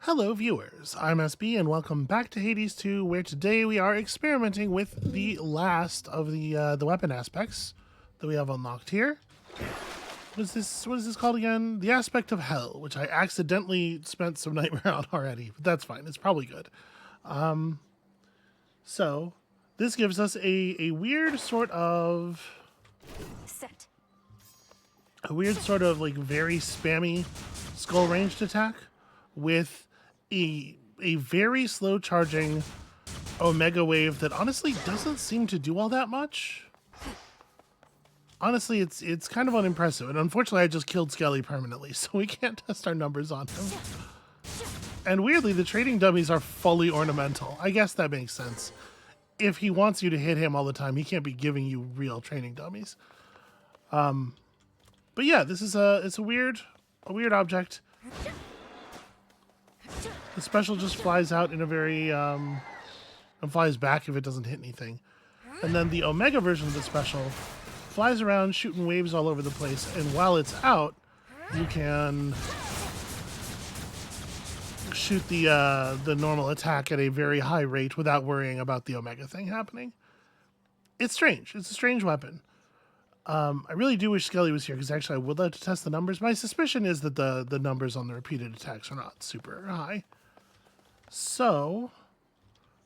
Hello viewers, I'm SB and welcome back to Hades 2, where today we are experimenting with the last of the weapon aspects that we have unlocked here. What is this called again? The aspect of hell, which I accidentally spent some nightmare on already, but that's fine, it's probably good. So this gives us a weird sort of like very spammy skull ranged attack with a very slow charging Omega wave that honestly doesn't seem to do all that much. Honestly, it's kind of unimpressive, and unfortunately I just killed Skelly permanently, so we can't test our numbers on him. And weirdly, the trading dummies are fully ornamental. I guess that makes sense. If he wants you to hit him all the time, he can't be giving you real training dummies. But yeah, it's a weird object. The special just flies out in a very, and flies back if it doesn't hit anything. And then the Omega version of the special flies around shooting waves all over the place, and while it's out, you can shoot the normal attack at a very high rate without worrying about the Omega thing happening. It's strange. It's a strange weapon. I really do wish Skelly was here, because actually I would like to test the numbers. My suspicion is that the numbers on the repeated attacks are not super high. So,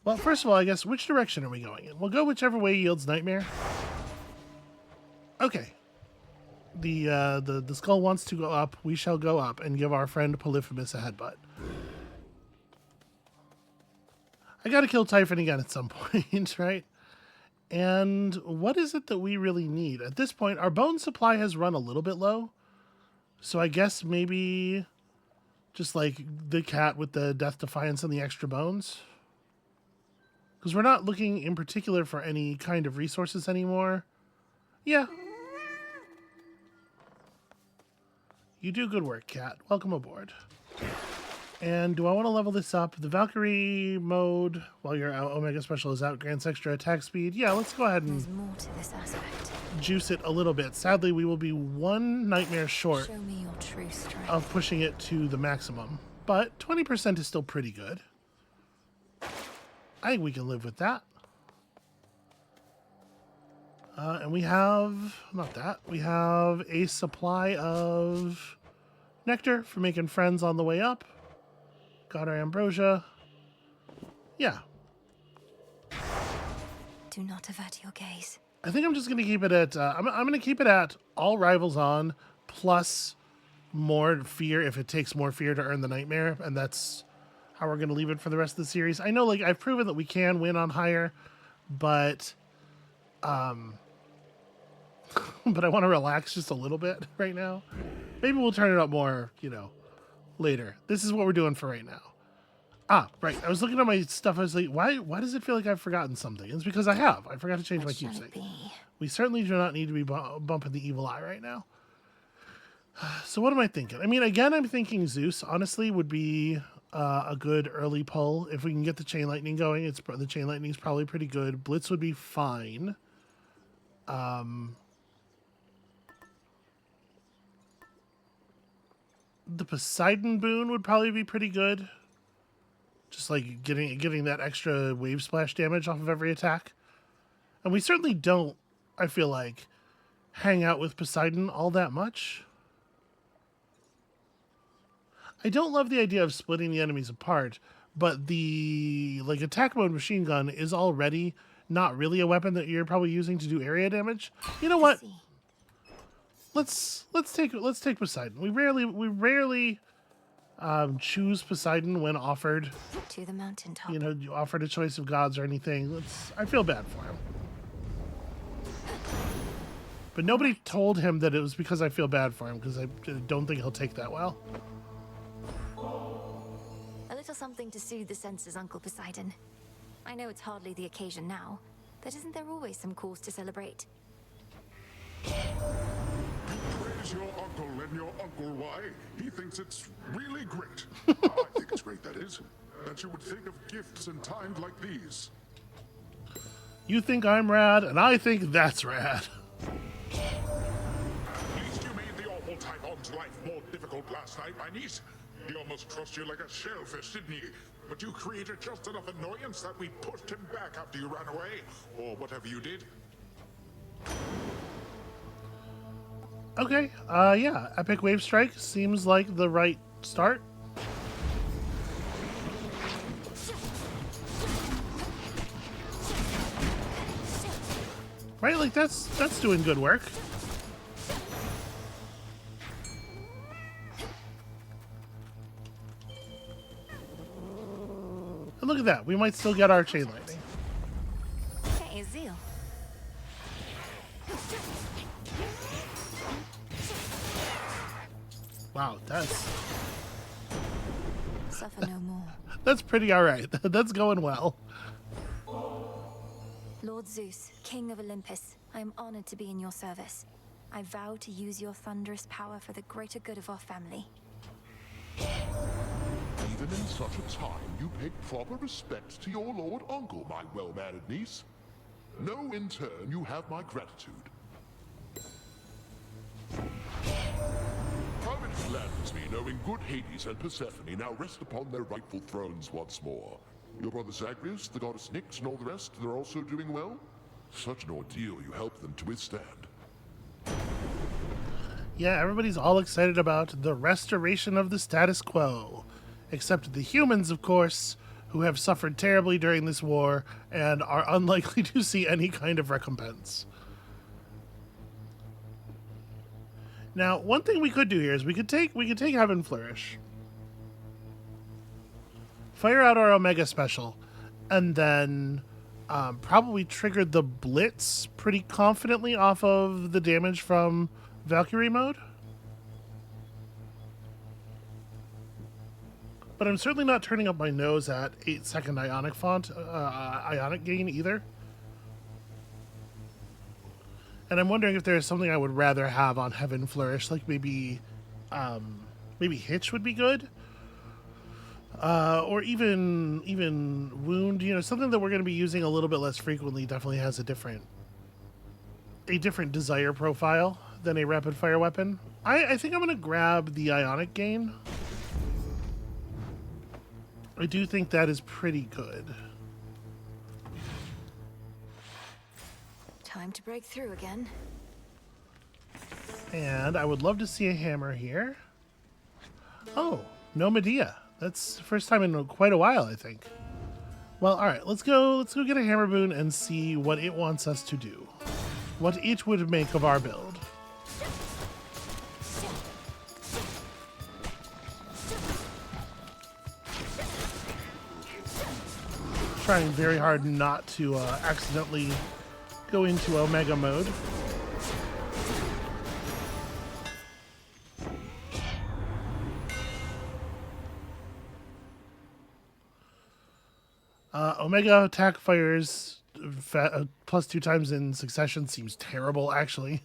well, first of all, I guess, which direction are we going in? We'll go whichever way yields nightmare. Okay. The skull wants to go up. We shall go up and give our friend Polyphemus a headbutt. I gotta kill Typhon again at some point, right? And what is it that we really need? At this point, our bone supply has run a little bit low. So I guess maybe just like the cat with the Death Defiance and the extra bones. Because we're not looking in particular for any kind of resources anymore. Yeah. You do good work, cat. Welcome aboard. And do I want to level this up? The Valkyrie mode, while your Omega Special is out, grants extra attack speed. Yeah, let's go ahead and There's more to this aspect. Juice it a little bit. Sadly, we will be one nightmare short Show me your true strength. of pushing it to the maximum. But 20% is still pretty good. I think we can live with that. And we have, not that, we have a supply of nectar for making friends on the way up. Got our ambrosia. Yeah. Do not avert your gaze. I think I'm just going to keep it at, I'm going to keep it at all rivals on, plus more fear if it takes more fear to earn the nightmare, and that's how we're going to leave it for the rest of the series. I know, like, I've proven that we can win on higher, but I want to relax just a little bit right now. Maybe we'll turn it up more, you know, later. This is what we're doing for right now. Ah, right. I was looking at my stuff. I was like, why does it feel like I've forgotten something? It's because I have. I forgot to change my keepsake. We certainly do not need to be bumping the evil eye right now. So what am I thinking? I mean, again, I'm thinking Zeus, honestly, would be a good early pull. If we can get the chain lightning going, the chain lightning is probably pretty good. Blitz would be fine. The Poseidon boon would probably be pretty good. Just like getting that extra wave splash damage off of every attack. And we certainly don't, I feel like, hang out with Poseidon all that much. I don't love the idea of splitting the enemies apart, but the like attack mode machine gun is already not really a weapon that you're probably using to do area damage. You know what? Let's take Poseidon. We rarely choose Poseidon when offered To the mountaintop. You know, you offered a choice of gods or anything. I feel bad for him. But nobody told him that it was because I feel bad for him, because I don't think he'll take that well. A little something to soothe the senses, Uncle Poseidon. I know it's hardly the occasion now, but isn't there always some cause to celebrate? Praise your uncle and your uncle why? He thinks it's really great. I think it's great, that is. That you would think of gifts in times like these. You think I'm rad, and I think that's rad. At least you made the awful Typhon's life more difficult last night, my niece. He almost trussed you like a shellfish, didn't he? But you created just enough annoyance that we pushed him back after you ran away, or whatever you did. Okay, yeah, Epic Wave Strike seems like the right start. Right, like that's doing good work. And look at that, we might still get our chain lightning. Hey, Zeal. Wow, Suffer no more. that's pretty alright. That's going well. Lord Zeus, King of Olympus, I am honored to be in your service. I vow to use your thunderous power for the greater good of our family. Even in such a time, you pay proper respect to your lord uncle, my well-mannered niece. Know in turn you have my gratitude. How it gladdens me knowing good Hades and Persephone now rest upon their rightful thrones once more. Your brother Zagreus, the goddess Nyx, and all the rest, they're also doing well? Such an ordeal you helped them to withstand. Yeah, everybody's all excited about the restoration of the status quo. Except the humans, of course, who have suffered terribly during this war and are unlikely to see any kind of recompense. Now, one thing we could do here is we could take Heaven Flourish, fire out our Omega Special, and then probably trigger the Blitz pretty confidently off of the damage from Valkyrie mode. But I'm certainly not turning up my nose at 8-second Ionic font, Ionic gain either. And I'm wondering if there's something I would rather have on Heaven Flourish, like maybe Hitch would be good. Or even Wound, you know, something that we're going to be using a little bit less frequently definitely has a different desire profile than a rapid fire weapon. I think I'm going to grab the Ionic gain. I do think that is pretty good. Time to break through again. And I would love to see a hammer here. Oh, no Medea. That's the first time in quite a while, I think. Well, all right, let's go get a hammer boon and see what it wants us to do. What it would make of our build. Trying very hard not to accidentally go into Omega mode. Omega attack fires plus 2 times in succession seems terrible, actually.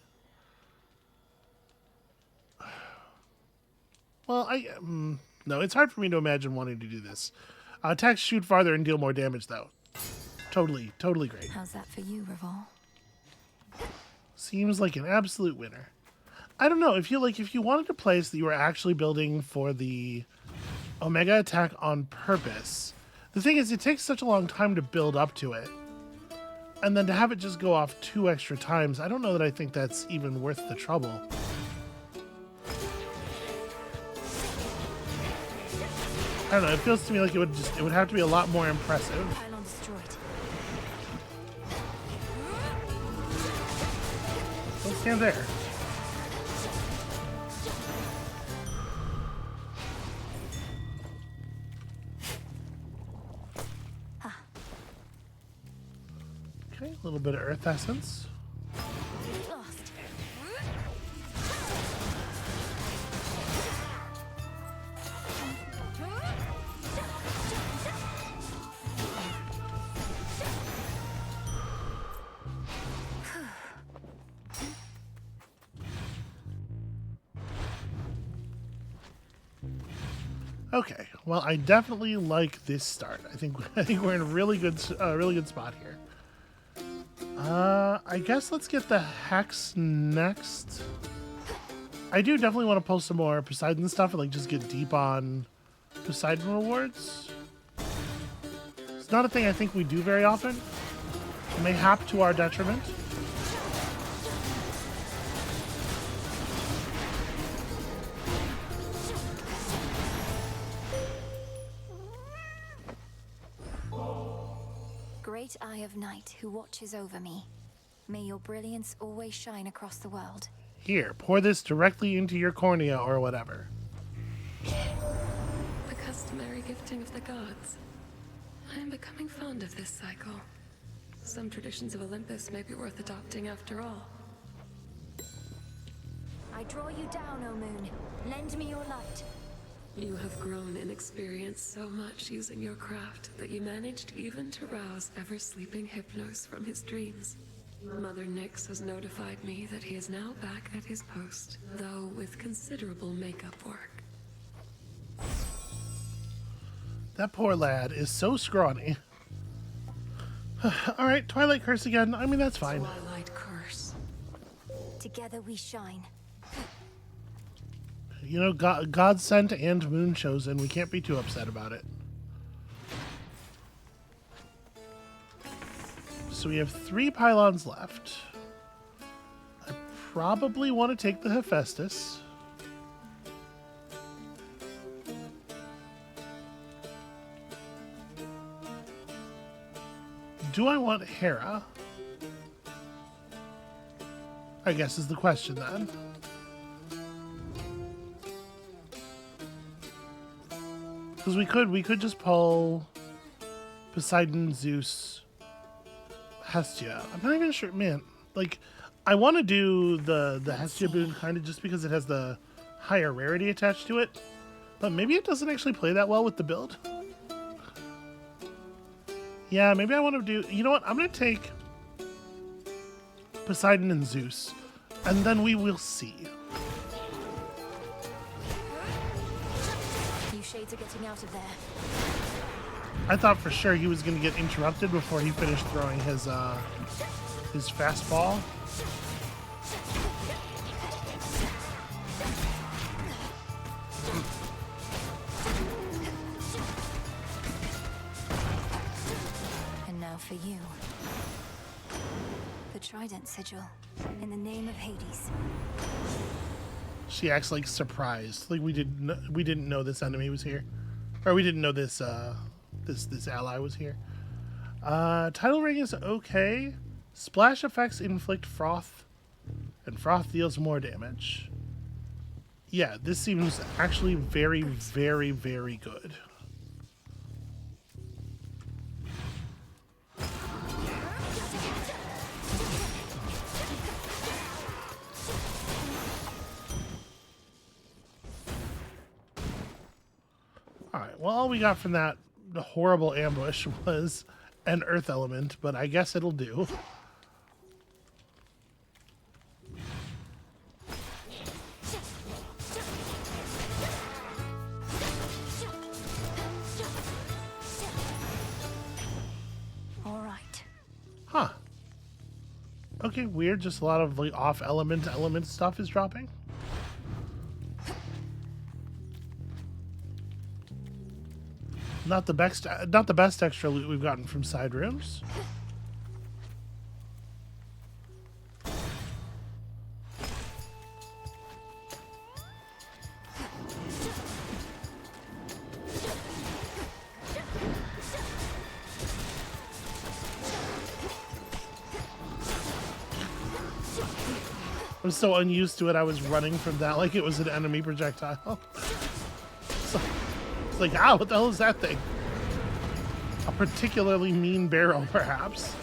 Well, no, it's hard for me to imagine wanting to do this. Attacks shoot farther and deal more damage, though. Totally great. How's that for you, Revol? Seems like an absolute winner. I don't know, if you wanted to place that you were actually building for the Omega attack on purpose, the thing is, it takes such a long time to build up to it. And then to have it just go off 2 extra times, I don't know that I think that's even worth the trouble. I don't know, it feels to me like it would have to be a lot more impressive. Pylon destroyed. Don't stand there. Okay, a little bit of Earth Essence. Lost. Okay, well, I definitely like this start. I think we're in a really good spot here. I guess let's get the Hex next. I do definitely want to pull some more Poseidon stuff and like just get deep on Poseidon rewards. It's not a thing I think we do very often. Mayhap to our detriment. Great Eye of Night who watches over me. May your brilliance always shine across the world. Here, pour this directly into your cornea or whatever. The customary gifting of the gods. I am becoming fond of this cycle. Some traditions of Olympus may be worth adopting after all. I draw you down, O moon. Lend me your light. You have grown in experience so much using your craft that you managed even to rouse ever-sleeping Hypnos from his dreams. Mother Nyx has notified me that he is now back at his post, though with considerable makeup work. That poor lad is so scrawny. Alright, Twilight Curse again. I mean, that's fine. Twilight Curse. Together we shine. You know, God sent and Moon chosen. We can't be too upset about it. So we have 3 pylons left. I probably want to take the Hephaestus. Do I want Hera? I guess is the question then. Because we could just pull Poseidon, Zeus, Hestia. I'm not even sure, man. Like, I want to do the Hestia boon kind of just because it has the higher rarity attached to it. But maybe it doesn't actually play that well with the build. Yeah, maybe I want to do... You know what? I'm going to take Poseidon and Zeus. And then we will see. You shades are getting out of there. I thought for sure he was going to get interrupted before he finished throwing his fastball. And now for you. The Trident Sigil. In the name of Hades. She acts like surprised, like we didn't know this enemy was here, or we didn't know this this ally was here. Tidal ring is okay. Splash effects inflict froth, and froth deals more damage. Yeah, this seems actually very, very, very good. Alright, well, all we got from that horrible ambush was an earth element, but I guess it'll do. Alright. Huh. Okay, weird. Just a lot of like off element stuff is dropping. Not the best extra loot we've gotten from side rooms. I'm so unused to it, I was running from that like it was an enemy projectile. So, it's like, ah, what the hell is that thing? A particularly mean barrel, perhaps.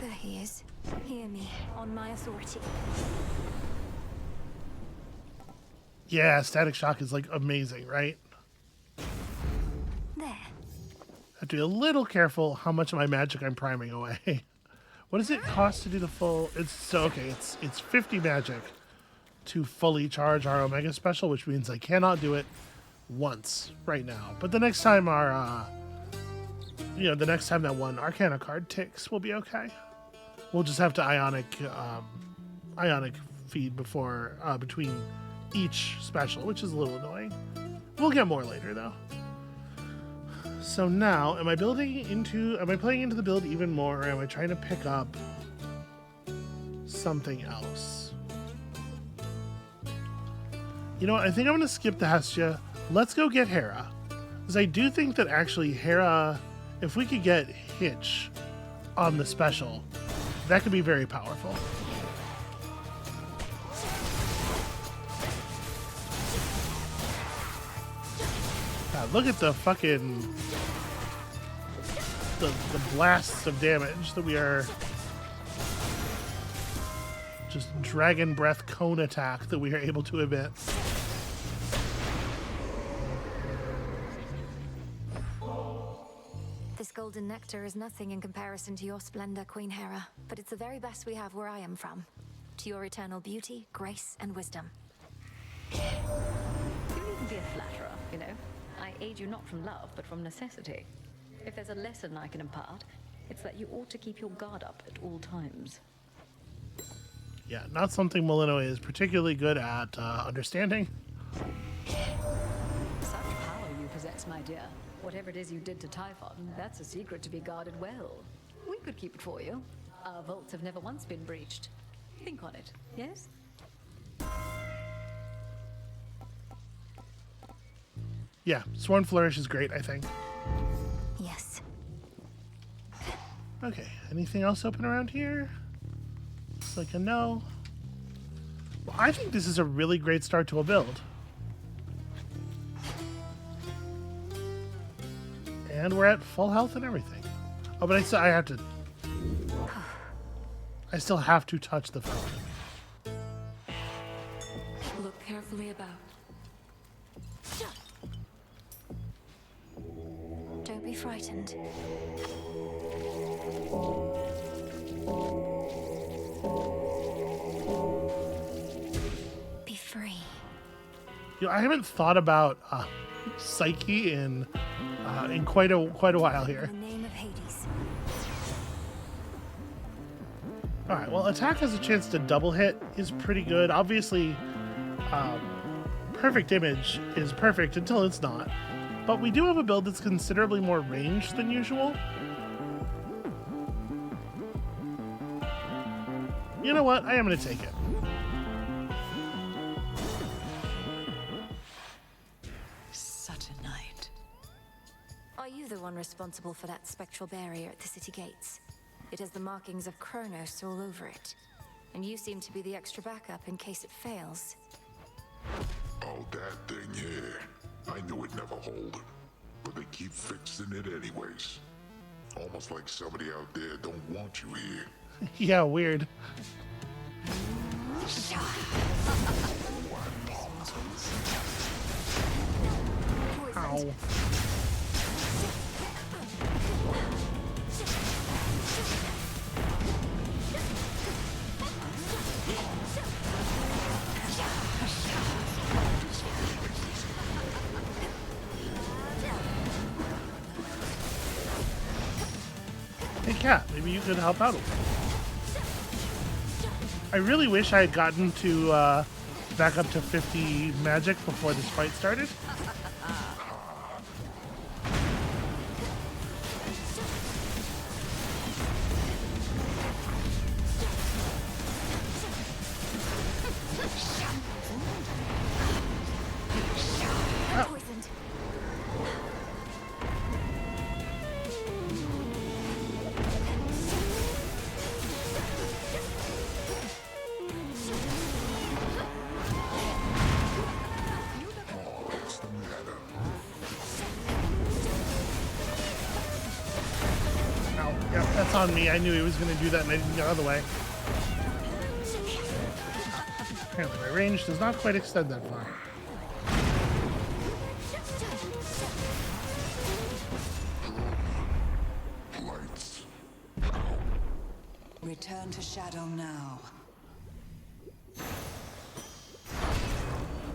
There he is. Hear me, on my authority. Yeah, static shock is like amazing, right? There. Have to be a little careful how much of my magic I'm priming away. What does it cost to do the full? It's so okay. It's 50 magic to fully charge our Omega special, which means I cannot do it once right now. But the next time our, the next time that one Arcana card ticks, we'll be okay. We'll just have to Ionic feed before between each special, which is a little annoying. We'll get more later though. So now, am I playing into the build even more, or am I trying to pick up something else? You know what? I think I'm going to skip the Hestia. Let's go get Hera. Because I do think that actually Hera, if we could get Hitch on the special, that could be very powerful. God, look at the fucking... the blasts of damage that we are... just dragon breath cone attack that we are able to emit. This golden nectar is nothing in comparison to your splendor, Queen Hera, but it's the very best we have where I am from. To your eternal beauty, grace, and wisdom. You needn't be a flatterer, you know. I aid you not from love, but from necessity. If there's a lesson I can impart, it's that you ought to keep your guard up at all times. Yeah, not something Molino is particularly good at understanding. Such power you possess, my dear. Whatever it is you did to Typhon, that's a secret to be guarded well. We could keep it for you. Our vaults have never once been breached. Think on it, yes? Yeah, Sworn Flourish is great, I think. Yes. Okay, anything else open around here? Looks like a no. Well, I think this is a really great start to a build. And we're at full health and everything. Oh, but I still have to touch the fountain. Look carefully about. Don't be frightened. Be free. You know, I haven't thought about Psyche in quite a while here. In the name of Hades. All right. Well, attack has a chance to double hit is pretty good. Obviously, perfect image is perfect until it's not. But we do have a build that's considerably more ranged than usual. You know what? I am going to take it. Such a night. Are you the one responsible for that spectral barrier at the city gates? It has the markings of Chronos all over it. And you seem to be the extra backup in case it fails. Oh, that thing, yeah. I knew it'd never hold. But they keep fixing it anyways. Almost like somebody out there don't want you here. Yeah, weird. Ow. Hey, Cat, maybe you could help out a little. I really wish I had gotten to back up to 50 magic before this fight started. Poisoned. What's the matter? Ow. Yep, that's on me. I knew he was going to do that and I didn't get out of the way. Apparently my range does not quite extend that far. Lights. Return to Shadow now.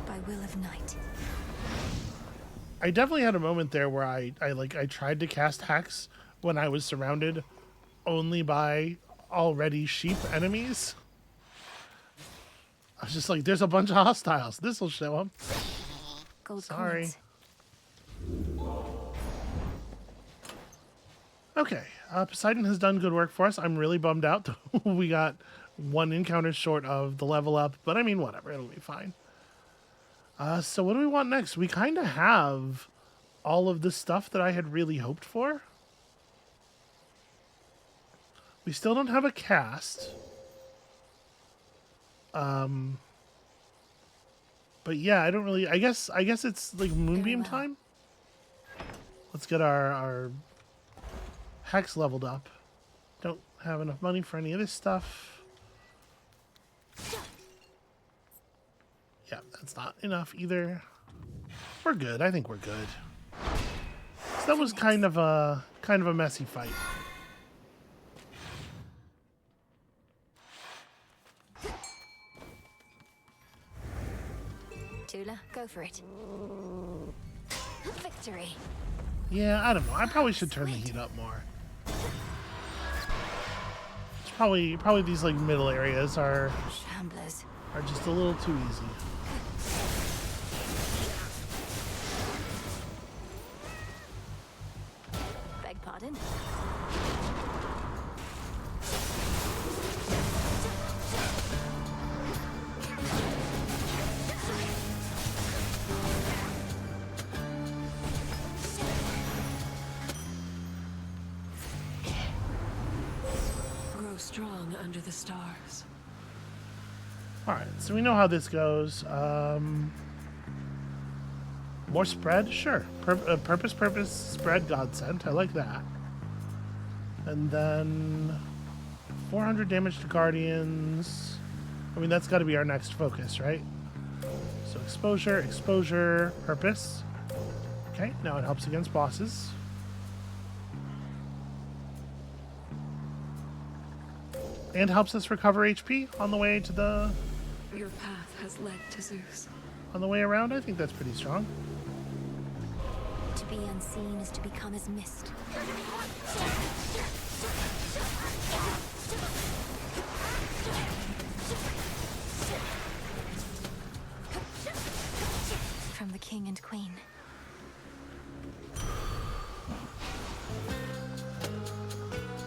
By will of night. I definitely had a moment there where I tried to cast Hex when I was surrounded only by already sheep enemies. I was just like, there's a bunch of hostiles. This will show them. Gold Sorry. coins. Okay, Poseidon has done good work for us. I'm really bummed out. We got one encounter short of the level up, but I mean, whatever, it'll be fine. So what do we want next? We kind of have all of the stuff that I had really hoped for. We still don't have a cast. But yeah, I don't really. I guess it's like Moonbeam well. time. Let's get our Hex leveled up. Don't have enough money for any of this stuff. Yeah, that's not enough either. We're good. I think we're good. So that was kind of a messy fight. Tula, go for it. Victory. Yeah, I don't know. I probably should turn the heat up more. It's probably these like middle areas are Shamblers. just a little too easy. Beg pardon? Grow strong under the stars. All right, so we know how this goes. More spread, sure. Purpose, spread, godsend. I like that. And then 400 damage to guardians. I mean, that's got to be our next focus, right? So exposure, purpose. Okay, now it helps against bosses. And helps us recover HP on the way to the Your path has led to Zeus. on the way around. I think that's pretty strong. To be unseen is to become as mist. From the king and queen.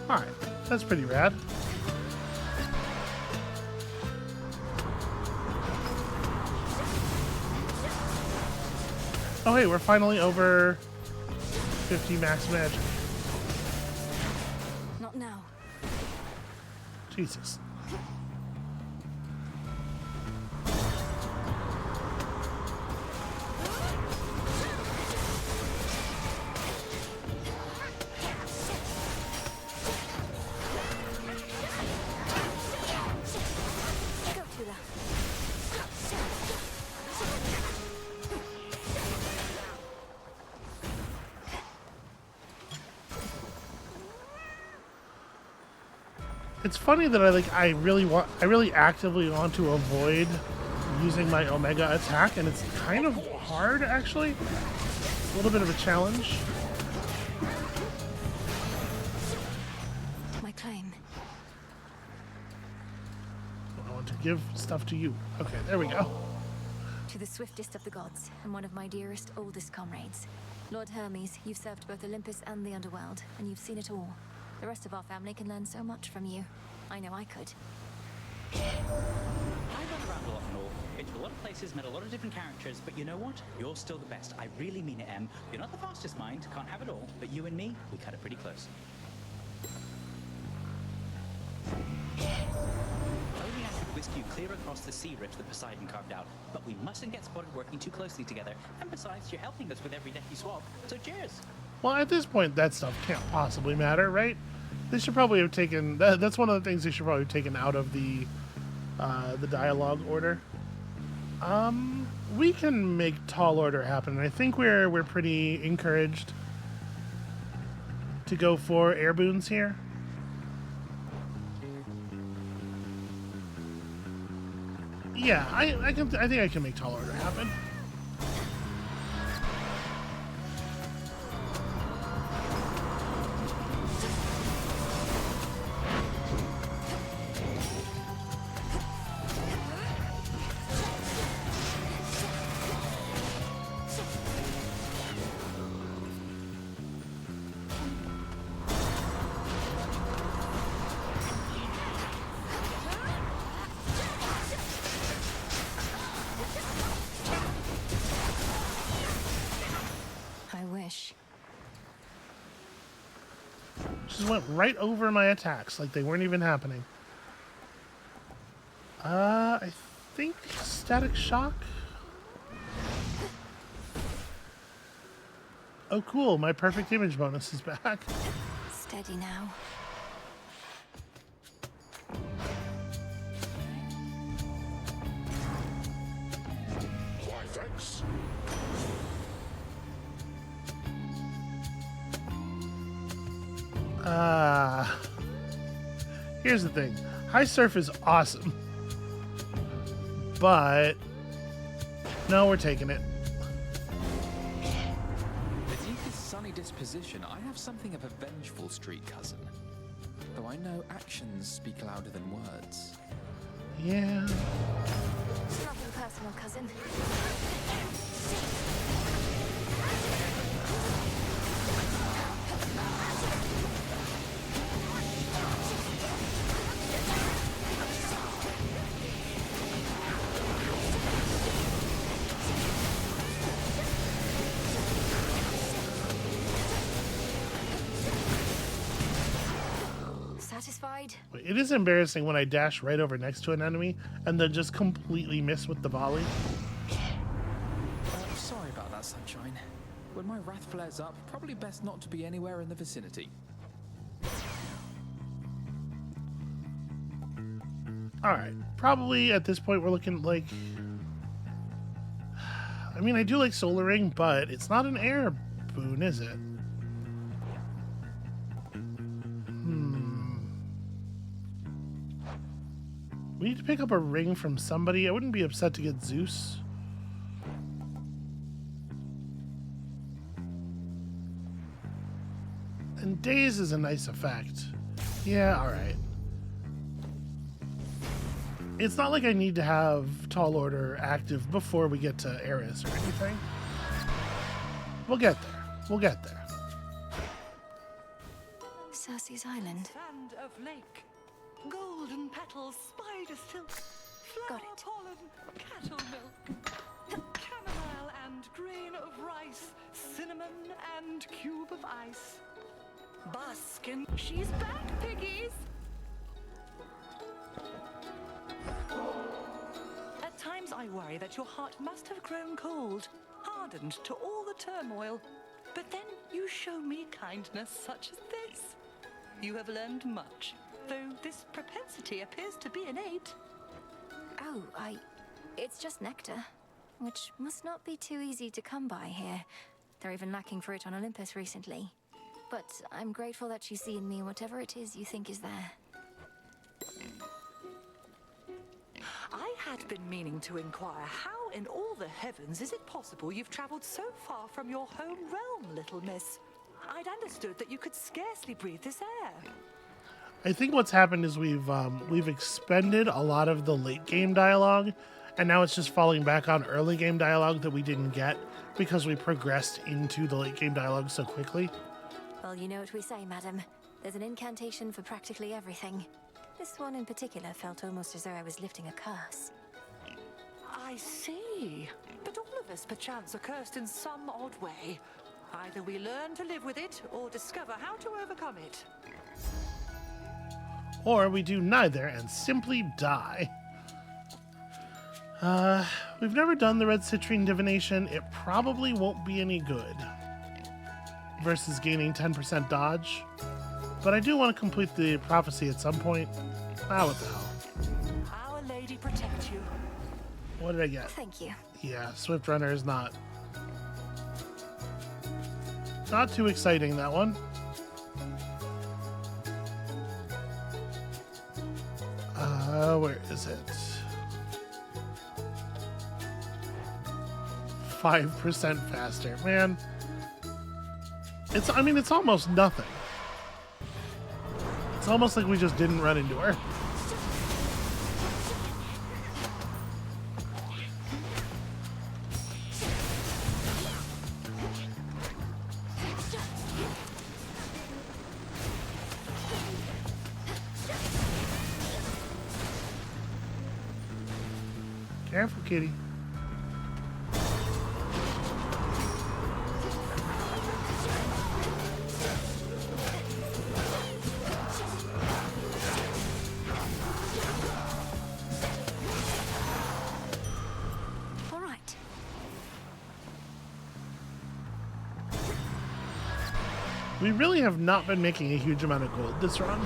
All right, that's pretty rad. Oh hey, we're finally over 50 max magic. Not now. Jesus. Go, Tula. It's funny that I really actively want to avoid using my Omega attack, and it's kind of hard actually. A little bit of a challenge. My claim. I want to give stuff to you. Okay, there we go. To the swiftest of the gods, and one of my dearest, oldest comrades. Lord Hermes, you've served both Olympus and the Underworld, and you've seen it all. The rest of our family can learn so much from you. I know I could. I've gone around a lot and all. Been to a lot of places, met a lot of different characters, but you know what? You're still the best. I really mean it, Em. You're not the fastest mind, can't have it all, but you and me, we cut it pretty close. Only I could whisk you clear across the sea rift that Poseidon carved out, but we mustn't get spotted working too closely together. And besides, you're helping us with every deck you swap, so cheers! Well, at this point, that stuff can't possibly matter, right? They should probably have taken... That's one of the things they should probably have taken out of the dialogue order. We can make tall order happen. I think we're pretty encouraged to go for air boons here. Yeah, I think I can make tall order happen. Just went right over my attacks like they weren't even happening. I think static shock. Oh, cool. My perfect image bonus is back. Steady now. Why, thanks. Here's the thing. High surf is awesome. But no, we're taking it. Beneath his sunny disposition, I have something of a vengeful street cousin. Though I know actions speak louder than words. Yeah. Nothing personal, cousin. Satisfied? It is embarrassing when I dash right over next to an enemy and then just completely miss with the volley. Sorry about that, Sunshine. When my wrath flares up, probably best not to be anywhere in the vicinity. Alright, probably at this point we're looking like... I mean, I do like Solar Ring, but it's not an air boon, is it? We need to pick up a ring from somebody. I wouldn't be upset to get Zeus. And Daze is a nice effect. Yeah, alright. It's not like I need to have Tall Order active before we get to Eris or anything. We'll get there. We'll get there. Cersei's Island. Sand of lake, golden petals, spider silk, Got flower it. pollen, cattle milk, chamomile and grain of rice, cinnamon and cube of ice. Bask in... She's back, piggies! At times I worry that your heart must have grown cold, hardened to all the turmoil. But then you show me kindness such as this. You have learned much, though this propensity appears to be innate. Oh, it's just nectar, which must not be too easy to come by here. They're even lacking for it on Olympus recently. But I'm grateful that you see in me whatever it is you think is there. I had been meaning to inquire how in all the heavens is it possible you've traveled so far from your home realm, little miss? I'd understood that you could scarcely breathe this air. I think what's happened is we've expended a lot of the late game dialogue, and now it's just falling back on early game dialogue that we didn't get because we progressed into the late game dialogue so quickly. Well, you know what we say, madam. There's an incantation for practically everything. This one in particular felt almost as though I was lifting a curse. I see. But all of us perchance are cursed in some odd way. Either we learn to live with it or discover how to overcome it. Or we do neither and simply die. We've never done the Red Citrine Divination. It probably won't be any good versus gaining 10% dodge. But I do want to complete the prophecy at some point. Ah, what the hell. Our Lady protect you. What did I get? Thank you. Yeah, Swift Runner is not too exciting, that one. Where is it? 5% faster. Man. It's almost nothing. It's almost like we just didn't run into her. Careful, kitty. We really have not been making a huge amount of gold this run.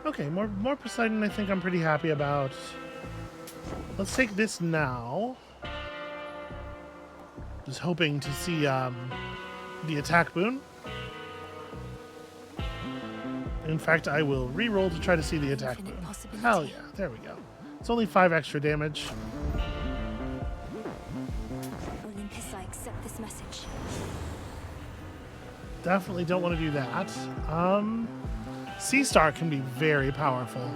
Okay, more Poseidon I think I'm pretty happy about. Let's take this now. Just hoping to see the attack boon. In fact, I will re-roll to try to see the attack boon. Hell yeah, there we go. It's only 5 extra damage. Olympus, I accept this message. Definitely don't want to do that. Sea Star can be very powerful.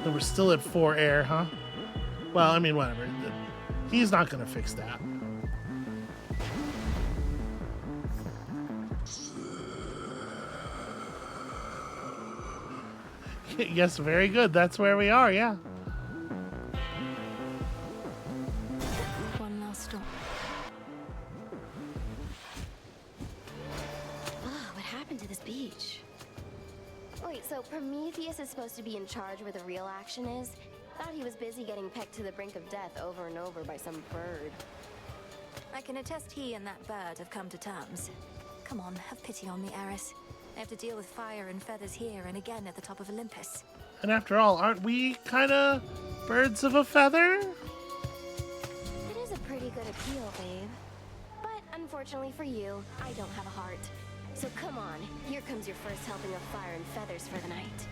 And we're still at 4 air, huh? Well, I mean, whatever. He's not going to fix that. Yes, very good. That's where we are, yeah. One last stop. What happened to this beach? Wait, so Prometheus is supposed to be in charge where the real action is? Thought he was busy getting pecked to the brink of death over and over by some bird. I can attest he and that bird have come to terms. Come on, have pity on me, Eris. I have to deal with fire and feathers here and again at the top of Olympus. And after all, aren't we kind of birds of a feather? It is a pretty good appeal, babe. But unfortunately for you, I don't have a heart. So come on, here comes your first helping of fire and feathers for the night.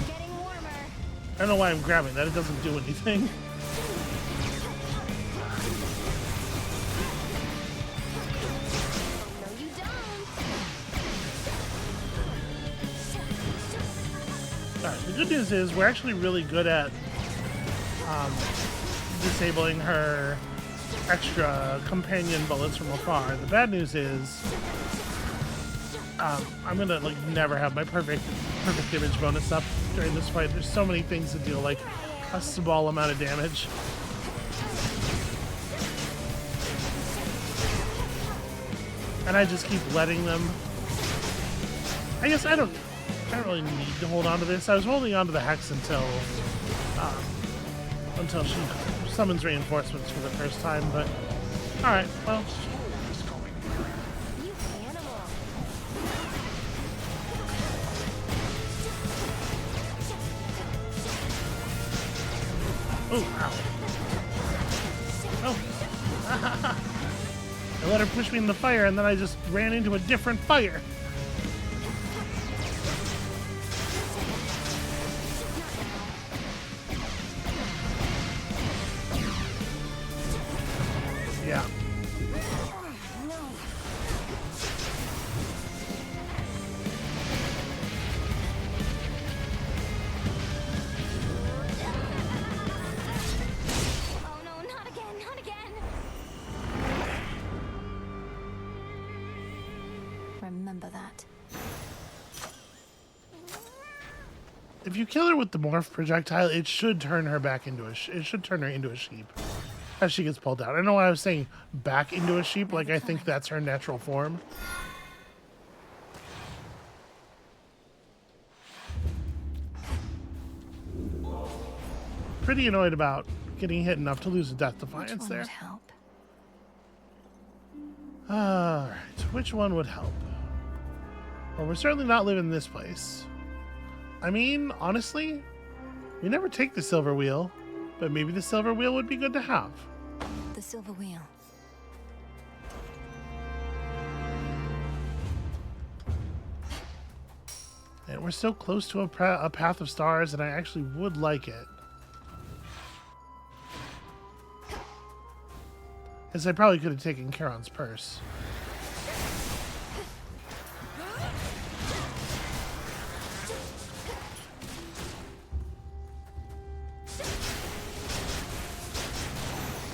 Getting warmer. I don't know why I'm grabbing that. It doesn't do anything. No, you don't. Alright, the good news is we're actually really good at disabling her extra companion bullets from afar. The bad news is I'm gonna like never have my perfect damage bonus up during this fight. There's so many things to deal like a small amount of damage. And I just keep letting them. I guess I don't really need to hold on to this. I was holding on to the Hex until she summons reinforcements for the first time, but alright, well. You animal. Oh, ow. Oh. I let her push me in the fire and then I just ran into a different fire. Yeah. Oh no, not again, not again. Remember that. If you kill her with the morph projectile, it should turn her back into it should turn her into a sheep as she gets pulled out. I don't know why I was saying back into a sheep, like I think that's her natural form. Pretty annoyed about getting hit enough to lose a Death Defiance there. Would help. Alright, which one would help? Well, we're certainly not living in this place. I mean, honestly, we never take the silver wheel, but maybe the silver wheel would be good to have. The silver wheel. And we're so close to a path of stars, and I actually would like it. As I probably could have taken Charon's purse.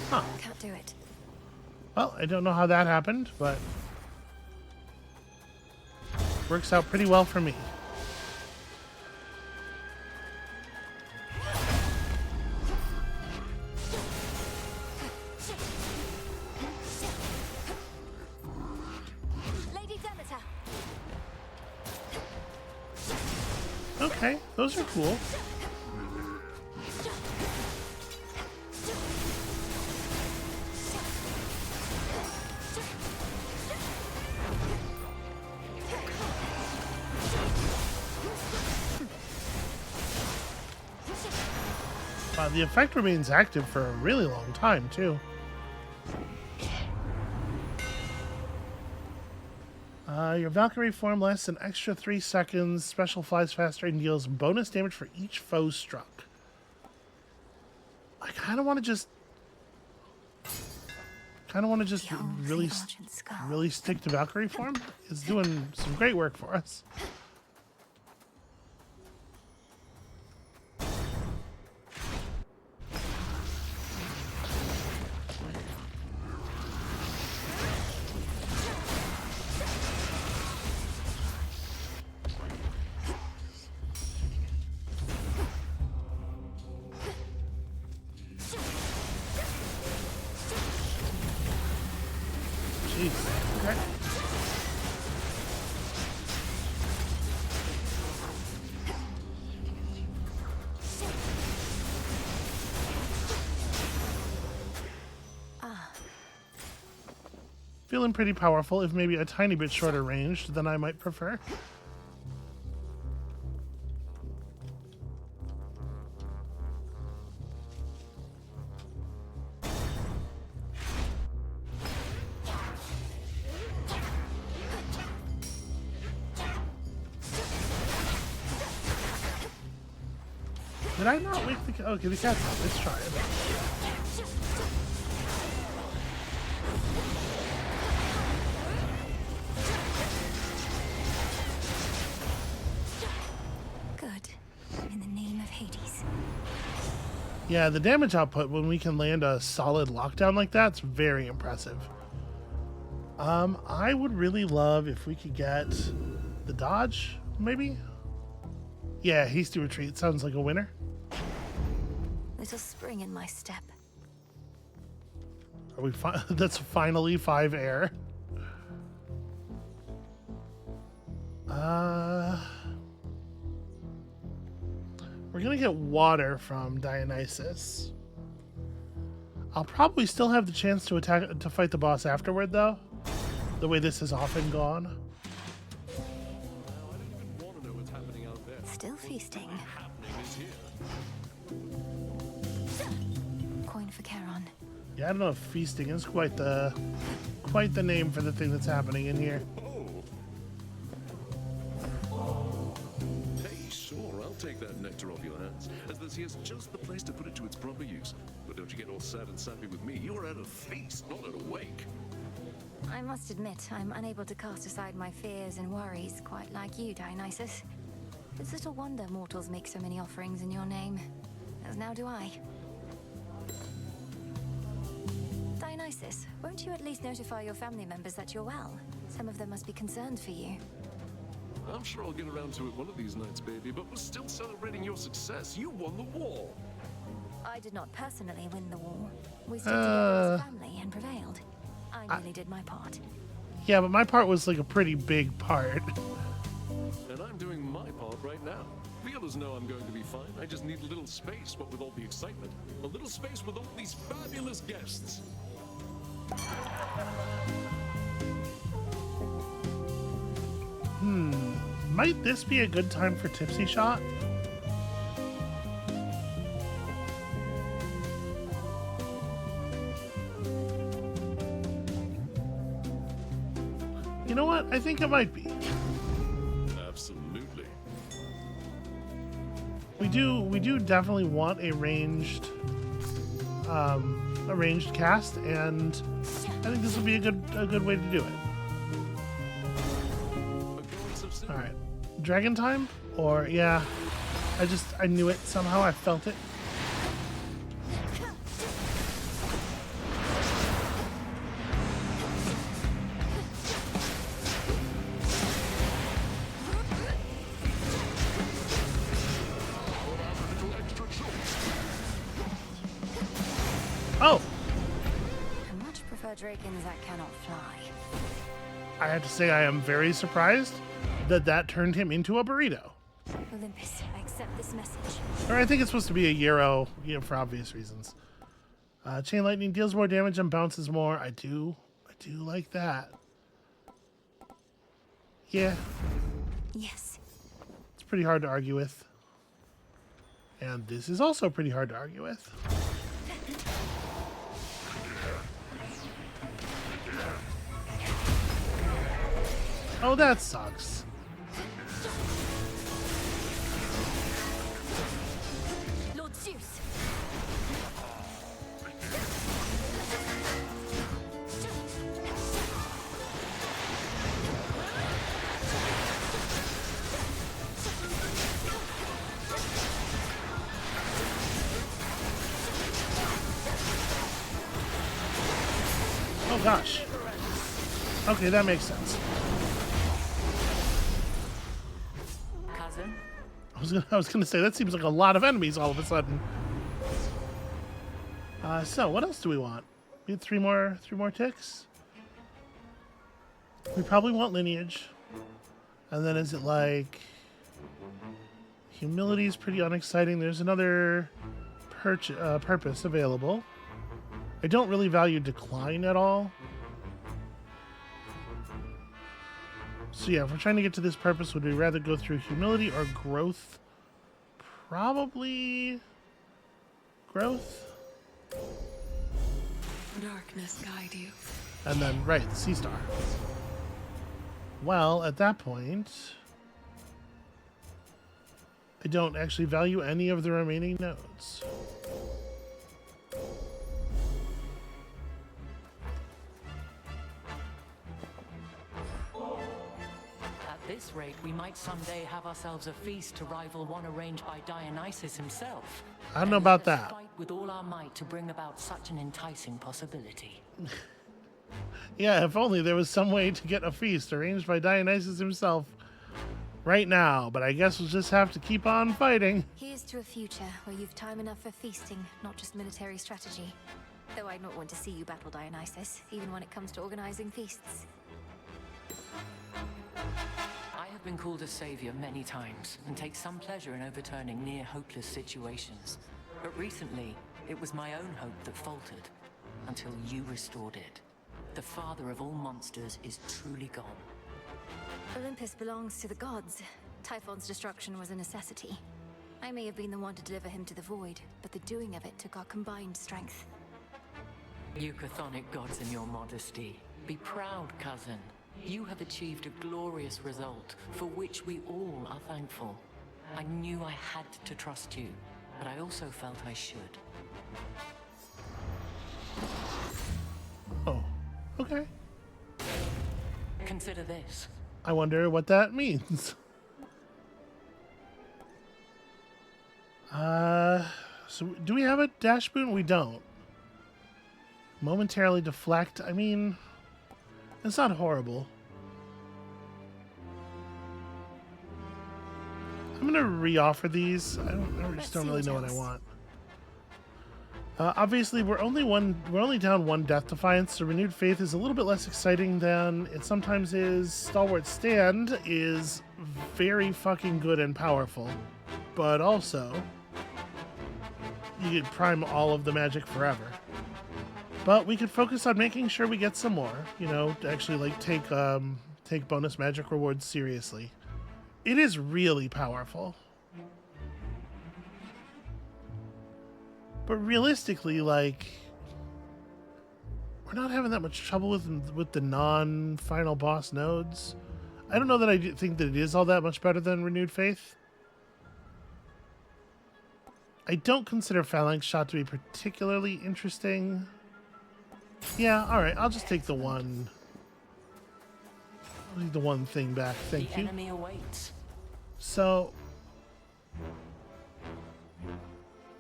Huh. Can't do it. Well, I don't know how that happened, but works out pretty well for me. Okay, those are cool. The effect remains active for a really long time, too. Your Valkyrie form lasts an extra 3 seconds. Special flies faster and deals bonus damage for each foe struck. I kind of want to just really stick to Valkyrie form. It's doing some great work for us. Jeez. Okay. Feeling pretty powerful, if maybe a tiny bit shorter ranged than I might prefer. Did I not wake the cat? Okay, the cat's out. Let's try it. Good. In the name of Hades. Yeah, the damage output when we can land a solid lockdown like that's very impressive. I would really love if we could get the dodge, maybe? Yeah, hasty retreat sounds like a winner. Little spring in my step. Are we that's finally 5 air. We're gonna get water from Dionysus. I'll probably still have the chance to fight the boss afterward, though. The way this has often gone. Still feasting. Coin for Charon. Yeah, I don't know if feasting is quite the name for the thing that's happening in here. Hey, sure, I'll take that nectar off your hands, as this here's just the place to put it to its proper use. But don't you get all sad and sappy with me. You're at a feast, not at a wake. I must admit, I'm unable to cast aside my fears and worries, quite like you, Dionysus. It's little wonder mortals make so many offerings in your name. As now do I. Dionysus, won't you at least notify your family members that you're well? Some of them must be concerned for you. I'm sure I'll get around to it one of these nights, baby, but we're still celebrating your success. You won the war. I did not personally win the war. We stood together as a family and prevailed. I merely did my part. Yeah, but my part was like a pretty big part. And I'm doing my part right now. The others know I'm going to be fine. I just need a little space, what with all the excitement. A little space with all these fabulous guests. Might this be a good time for Tipsy Shot? You know what? I think it might be. Absolutely. We do definitely want a ranged cast, and I think this would be a good way to do it. All right, dragon time, or yeah, I knew it somehow. I felt it. Oh! I much prefer dragons that cannot fly. I have to say I am very surprised that turned him into a burrito. Olympus, I accept this message. Or I think it's supposed to be a Euro, for obvious reasons. Chain lightning deals more damage and bounces more. I do like that. Yeah. Yes. It's pretty hard to argue with. And this is also pretty hard to argue with. Oh, that sucks. Lord Zeus. Oh gosh. Okay, that makes sense. Cousin? I was gonna say that seems like a lot of enemies all of a sudden. So what else do we want? We had three more ticks. We probably want lineage, and then is it like humility is pretty unexciting. There's another purpose available. I don't really value decline at all. So yeah, if we're trying to get to this purpose, would we rather go through humility or growth? Probably growth. Darkness guide you. And then, right, the Sea Star. Well, at that point, I don't actually value any of the remaining nodes. At this rate, we might someday have ourselves a feast to rival one arranged by Dionysus himself. I don't know about Let us that. fight with all our might to bring about such an enticing possibility. Yeah, if only there was some way to get a feast arranged by Dionysus himself right now, but I guess we'll just have to keep on fighting. Here's to a future where you've time enough for feasting, not just military strategy. Though I'd not want to see you battle Dionysus, even when it comes to organizing feasts. I have been called a savior many times, and take some pleasure in overturning near-hopeless situations. But recently, it was my own hope that faltered, until you restored it. The father of all monsters is truly gone. Olympus belongs to the gods. Typhon's destruction was a necessity. I may have been the one to deliver him to the void, but the doing of it took our combined strength. You chthonic gods in your modesty. Be proud, cousin. You have achieved a glorious result, for which we all are thankful. I knew I had to trust you, but I also felt I should. Oh, okay. Consider this. I wonder what that means. So do we have a dash boon? We don't. Momentarily deflect. I mean, it's not horrible. I'm gonna re-offer these. I just don't really know what I want. Obviously, we're only down one Death Defiance, so Renewed Faith is a little bit less exciting than it sometimes is. Stalwart Stand is very fucking good and powerful, but also you could prime all of the magic forever. But we could focus on making sure we get some more, to actually like take bonus magic rewards seriously. It is really powerful. But realistically, like, we're not having that much trouble with the non-final boss nodes. I don't know that I think that it is all that much better than Renewed Faith. I don't consider Phalanx Shot to be particularly interesting. Yeah, alright, I'll just take the one. I'll take the one thing back, thank you. The enemy awaits. So,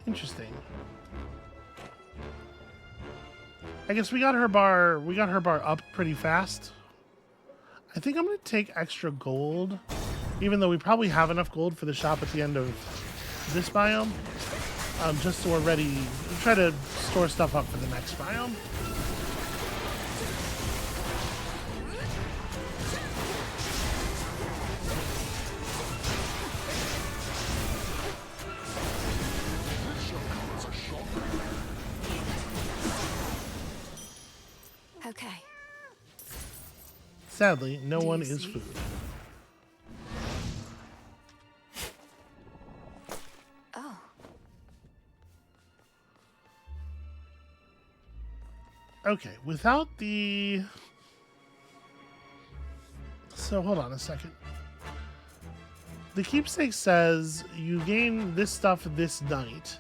interesting. I guess we got her bar up pretty fast. I think I'm gonna take extra gold, even though we probably have enough gold for the shop at the end of this biome. Just so we're ready. We'll try to store stuff up for the next biome. Sadly, no Do you one is see? food. Oh, Okay, without the... So, hold on a second. The keepsake says you gain this stuff this night.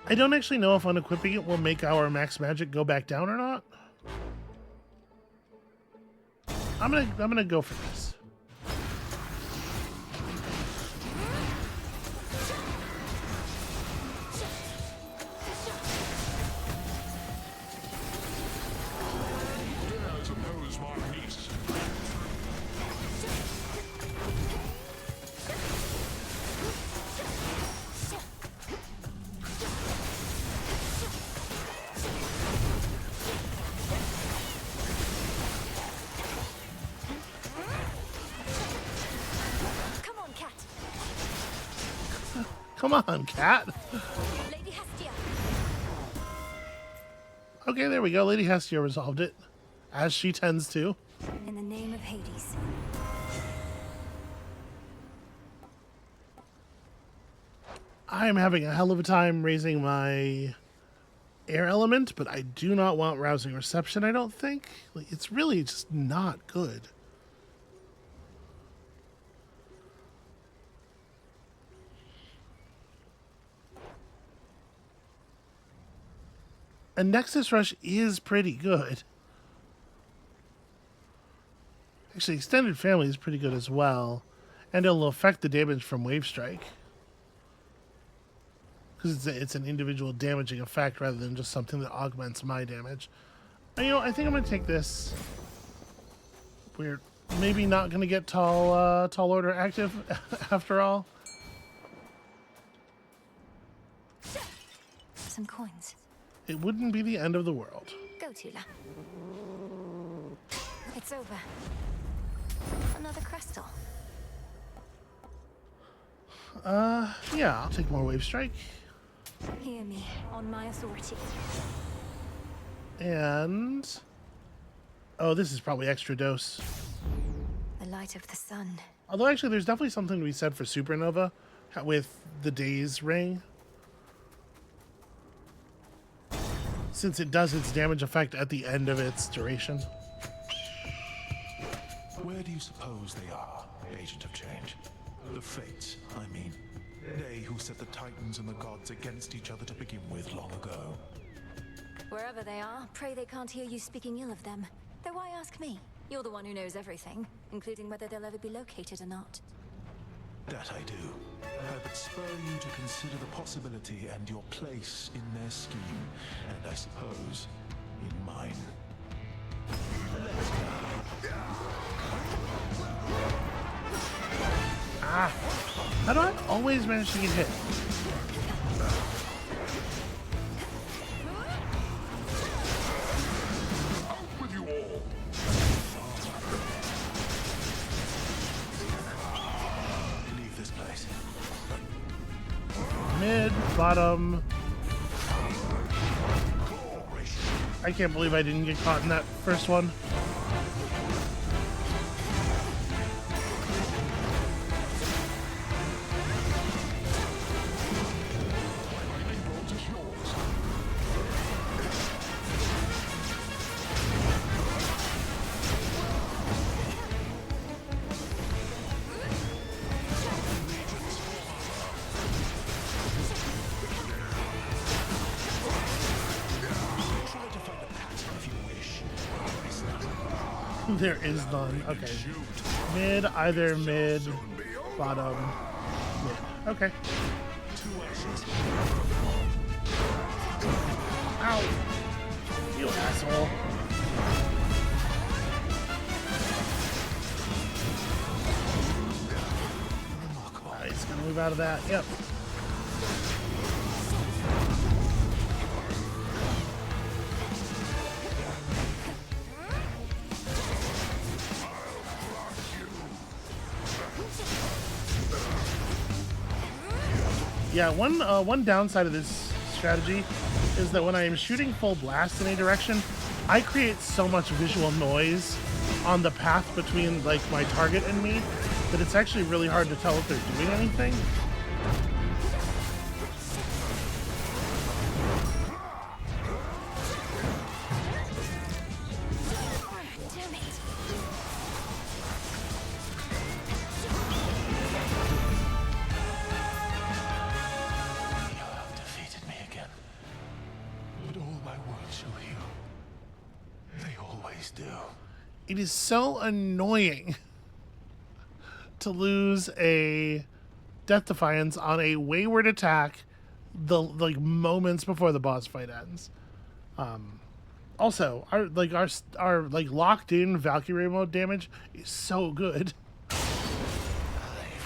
I don't actually know if unequipping it will make our max magic go back down or not. I'm gonna go for this. Dare to oppose my niece. come on, cat. Come on, cat. Lady Hestia. Okay, there we go. Lady Hestia resolved it, as she tends to. In the name of Hades. I am having a hell of a time raising my air element, but I do not want rousing reception, I don't think. Like, it's really just not good. And Nexus Rush is pretty good. Actually, Extended Family is pretty good as well. And it'll affect the damage from Wave Strike. Because it's an individual damaging effect rather than just something that augments my damage. And, you know, I think I'm going to take this. We're maybe not going to get Tall Order active after all. Some coins. It wouldn't be the end of the world. Go, Tula. It's over. Another crystal. Yeah, I'll take more Wave Strike. Hear me, on my authority. And... oh, this is probably extra dose. The light of the sun. Although, actually, there's definitely something to be said for Supernova with the Daze Ring. Since it does its damage effect at the end of its duration. Where do you suppose they are, Agent of Change? The Fates, I mean. They who set the Titans and the gods against each other to begin with long ago. Wherever they are, pray they can't hear you speaking ill of them. Though why ask me? You're the one who knows everything, including whether they'll ever be located or not. That I do. I but spur you to consider the possibility and your place in their scheme, and I suppose, in mine. Let's go. Ah! How do I always manage to get hit? Out with you all. Leave this place. Mid, bottom. I can't believe I didn't get caught in that first one. There is none. Okay. Mid, either mid, bottom, mid. Okay. Ow! You asshole. Nice, gonna move out of that. Yep. Yeah, one downside of this strategy is that when I am shooting full blast in a direction, I create so much visual noise on the path between like my target and me that it's actually really hard to tell if they're doing anything. It is so annoying to lose a Death Defiance on a wayward attack the like moments before the boss fight ends. Also, our locked in Valkyrie mode damage is so good. I've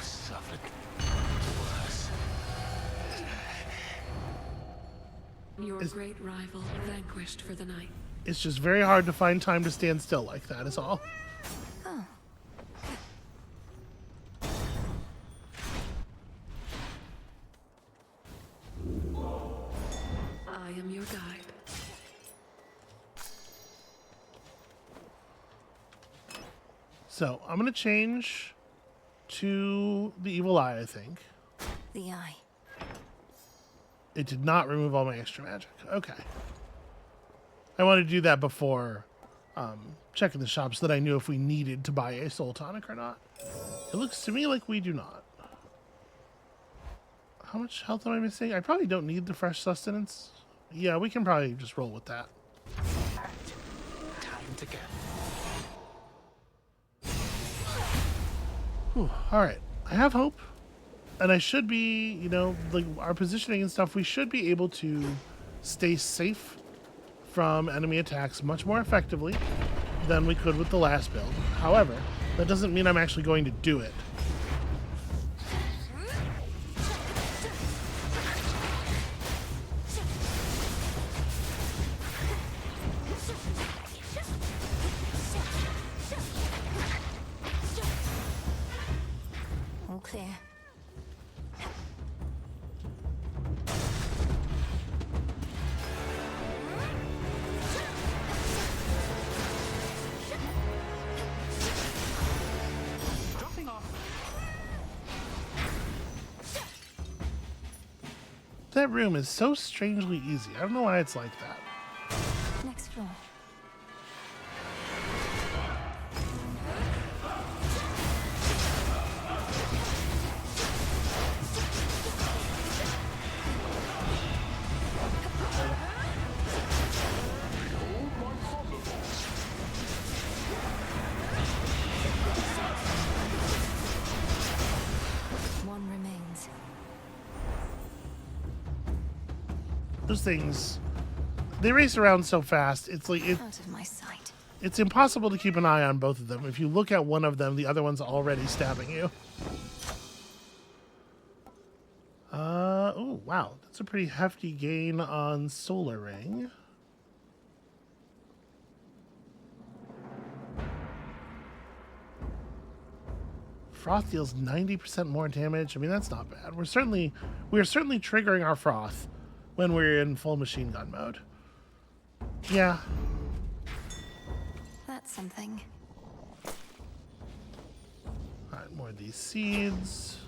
suffered worse. Your great rival vanquished for the night. It's just very hard to find time to stand still like that is all. Oh. I am your guide. So I'm gonna change to the Evil Eye, I think. The eye. It did not remove all my extra magic. Okay. I wanted to do that before checking the shop so that I knew if we needed to buy a soul tonic or not. It looks to me like we do not. How much health am I missing? I probably don't need the fresh sustenance. Yeah, we can probably just roll with that. Time to go. Whew, all right. I have hope. And I should be, you know, like our positioning and stuff, we should be able to stay safe from enemy attacks much more effectively than we could with the last build. However, that doesn't mean I'm actually going to do it. All clear. That room is so strangely easy. I don't know why it's like that. Next floor. One remains. Those things, they race around so fast. It's like Out of my sight. it's impossible to keep an eye on both of them. If you look at one of them, the other one's already stabbing you. Oh wow, that's a pretty hefty gain on Solar Ring. Froth deals 90% more damage. I mean, that's not bad. We're certainly triggering our Froth when we're in full machine gun mode. Yeah. That's something. Alright, more of these seeds.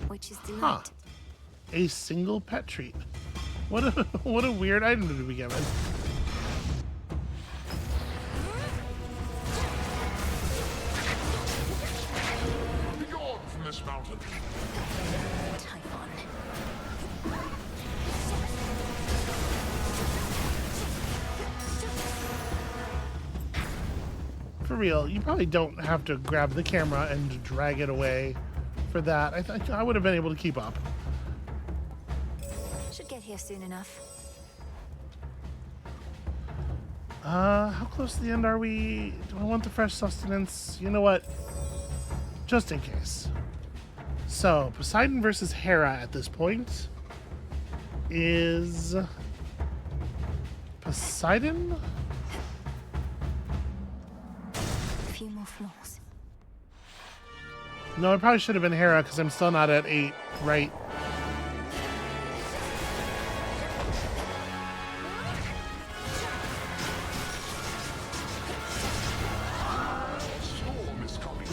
Which is delight. Huh. A single pet treat. What a what a weird item to be given. Be gone from this mountain. Typhon. For real, you probably don't have to grab the camera and drag it away for that. I think I would have been able to keep up. Should get here soon enough. How close to the end are we? Do I want the fresh sustenance? You know what? Just in case. So, Poseidon versus Hera at this point is Poseidon? A few more floors. No, it probably should have been Hera because I'm still not at 8, right? Storm is coming.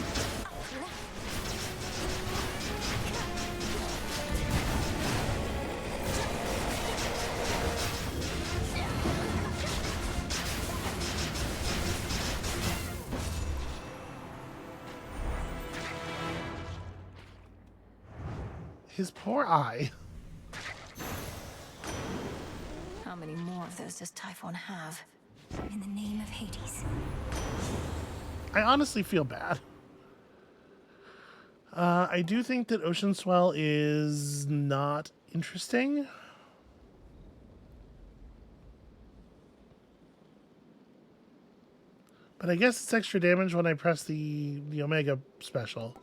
His poor eye. How many more of those does Typhon have? In the name of Hades. I honestly feel bad. I do think that Ocean Swell is not interesting. But I guess it's extra damage when I press the Omega special.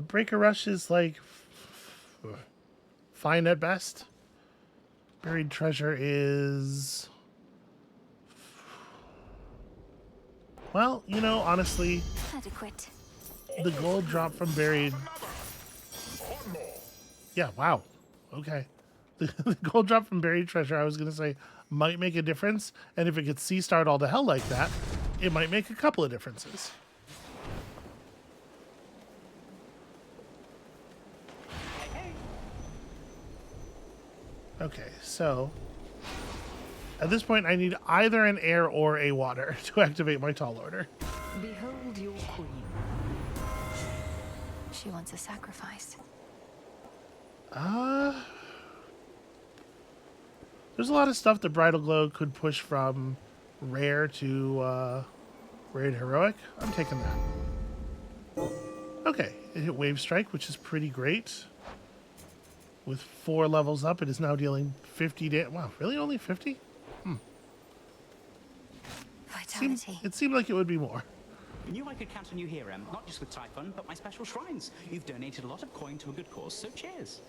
Breaker Rush is like fine at best. Buried Treasure is... Well, you know, honestly, Adequate. the gold drop from Buried... Yeah, wow. Okay. The gold drop from Buried Treasure, I was going to say, might make a difference. And if it gets C-starred all to hell like that, it might make a couple of differences. Okay, so at this point I need either an air or a water to activate my tall order. Behold your queen. She wants a sacrifice. There's a lot of stuff that Bridal Glow could push from rare to rare to heroic. I'm taking that. Okay, it hit Wave Strike, which is pretty great. With 4 levels up, it is now dealing 50 damage. Wow, really? Only 50? Vitality. It seemed like it would be more. I knew I could count on you here, Em. Not just with Typhon, but my special shrines. You've donated a lot of coin to a good cause, so cheers.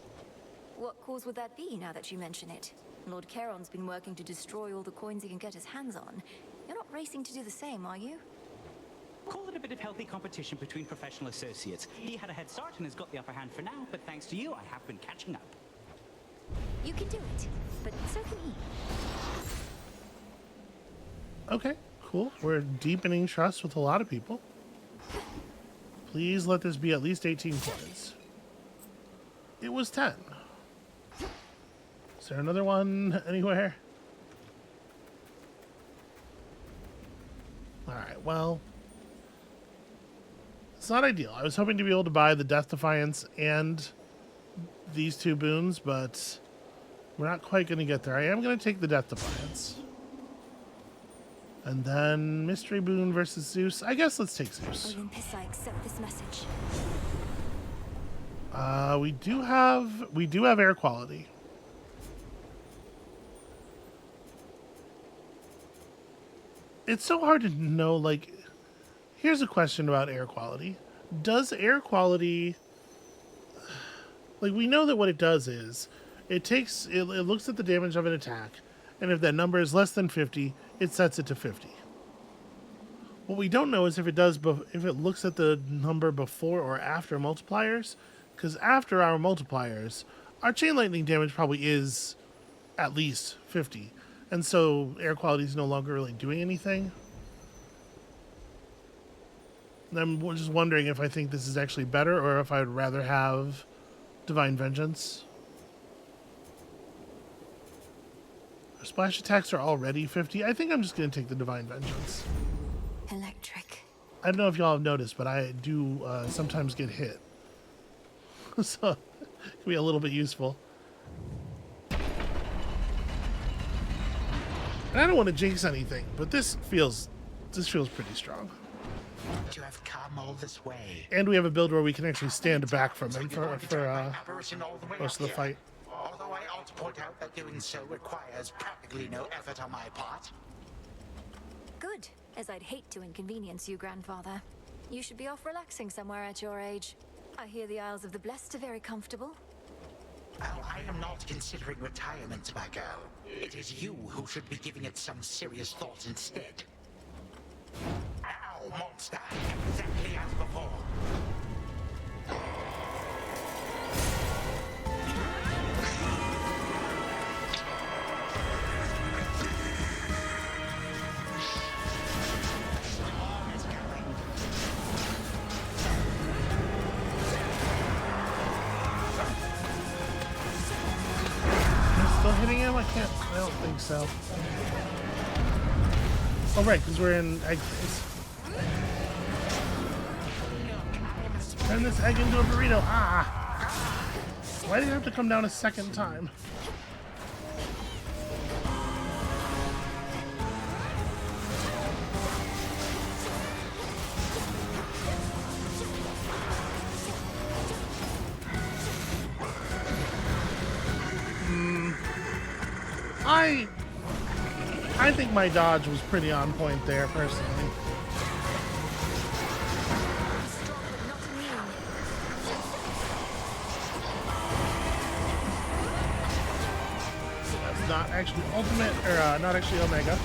What cause would that be now that you mention it? Lord Charon's been working to destroy all the coins he can get his hands on. You're not racing to do the same, are you? Call it a bit of healthy competition between professional associates. He had a head start and has got the upper hand for now, but thanks to you, I have been catching up. You can do it, but so can he. Okay, cool. We're deepening trust with a lot of people. Please let this be at least 18 coins. It was 10. Is there another one anywhere? Alright, well... It's not ideal. I was hoping to be able to buy the Death Defiance and these 2 boons, but we're not quite going to get there. I am going to take the Death Defiance. And then Mystery Boon versus Zeus. I guess let's take Zeus. Olympus, I accept this message. We do have air quality. It's so hard to know, like, here's a question about air quality. Does air quality, like, we know that what it does is it looks at the damage of an attack, and if that number is less than 50, it sets it to 50. What we don't know is if it looks at the number before or after multipliers, because after our multipliers, our chain lightning damage probably is at least 50. And so air quality is no longer really doing anything. And I'm just wondering if I think this is actually better or if I'd rather have Divine Vengeance. Our splash attacks are already 50. I think I'm just going to take the Divine Vengeance. Electric. I don't know if y'all have noticed, but I do sometimes get hit. So it can be a little bit useful. And I don't want to jinx anything, but this feels pretty strong. To have come all this way. And we have a build where we can actually stand back from him for most of the fight. Although I ought to point out that doing so requires practically no effort on my part. Good, as I'd hate to inconvenience you, Grandfather. You should be off relaxing somewhere at your age. I hear the Isles of the Blessed are very comfortable. Oh, I am not considering retirement, my girl. It is you who should be giving it some serious thought instead. Ow, monster! Exactly as before. Still hitting him? I don't think so. Oh, right, because we're in egg phase. Turn this egg into a burrito. Ah! Why did it have to come down a second time? I think my dodge was pretty on point there, personally. That's not actually ultimate, or not actually Omega.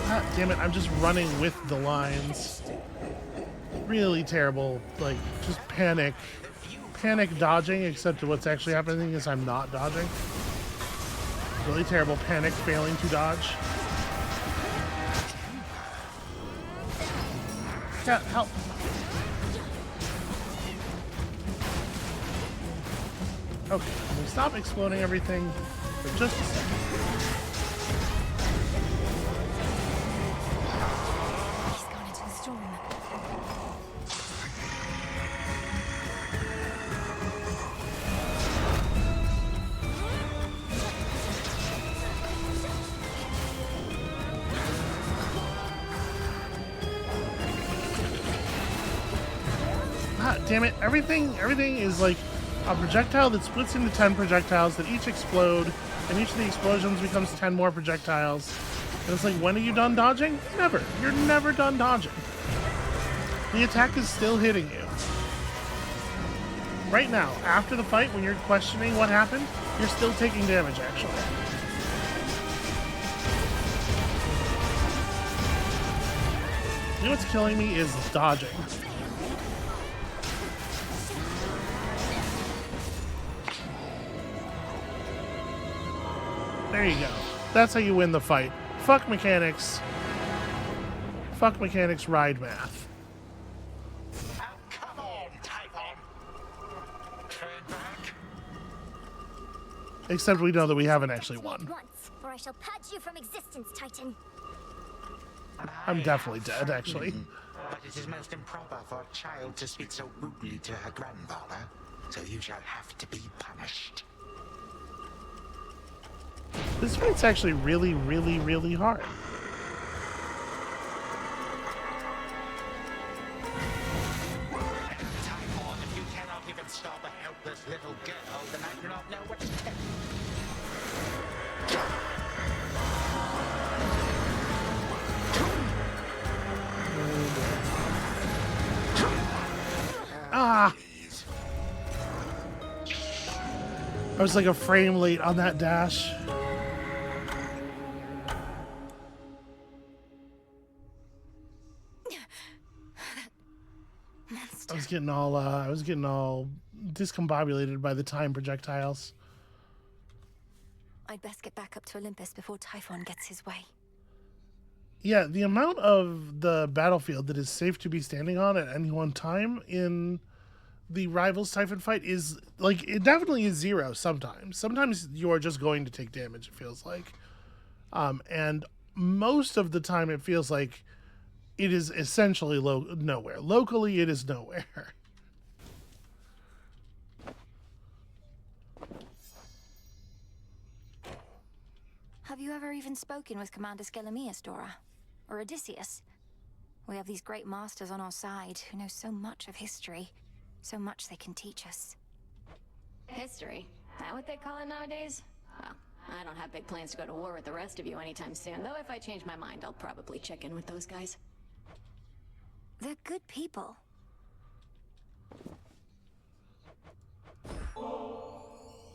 God damn it, I'm just running with the lines. Really terrible, like, just panic dodging, except what's actually happening is I'm not dodging. Really terrible panic failing to dodge. Yeah, help. Okay, can we stop exploding everything for just a second? He's gone into the storm. Damn it, everything is like a projectile that splits into 10 projectiles that each explode, and each of the explosions becomes 10 more projectiles. And it's like, when are you done dodging? Never. You're never done dodging. The attack is still hitting you. Right now, after the fight, when you're questioning what happened, you're still taking damage, actually. You know what's killing me is dodging. There you go. That's how you win the fight. Fuck mechanics. Fuck mechanics, ride math. Oh, come on, Typhon! Turn back. Except we know that we haven't actually won. Once, or I shall purge you from existence, Titan. I'm definitely dead, actually. But it is most improper for a child to speak so rudely to her grandfather, so you shall have to be punished. This fight's actually really, really, really hard. Typhon, if you cannot even stop a helpless little girl, then I do not know what to tell you. Ah! I was like a frame late on that dash. I was getting all discombobulated by the time projectiles. I'd best get back up to Olympus before Typhon gets his way. Yeah, the amount of the battlefield that is safe to be standing on at any one time in the Rivals Typhon fight is, like, it definitely is zero sometimes. Sometimes you're just going to take damage, it feels like. And most of the time it feels like it is essentially nowhere. Locally, it is nowhere. Have you ever even spoken with Commander Skelemius, Dora? Or Odysseus? We have these great masters on our side who know so much of history. So much they can teach us. History? That what they call it nowadays? Well, I don't have big plans to go to war with the rest of you anytime soon, though if I change my mind, I'll probably check in with those guys. They're good people.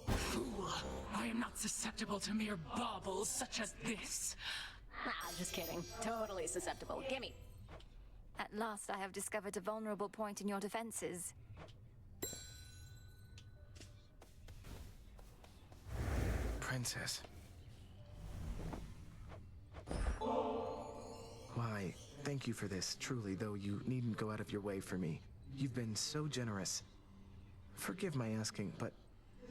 Fool! I am not susceptible to mere baubles such as this. Ah, just kidding. Totally susceptible. Gimme. At last I have discovered a vulnerable point in your defenses. Princess. Why, thank you for this, truly, though you needn't go out of your way for me. You've been so generous. Forgive my asking, but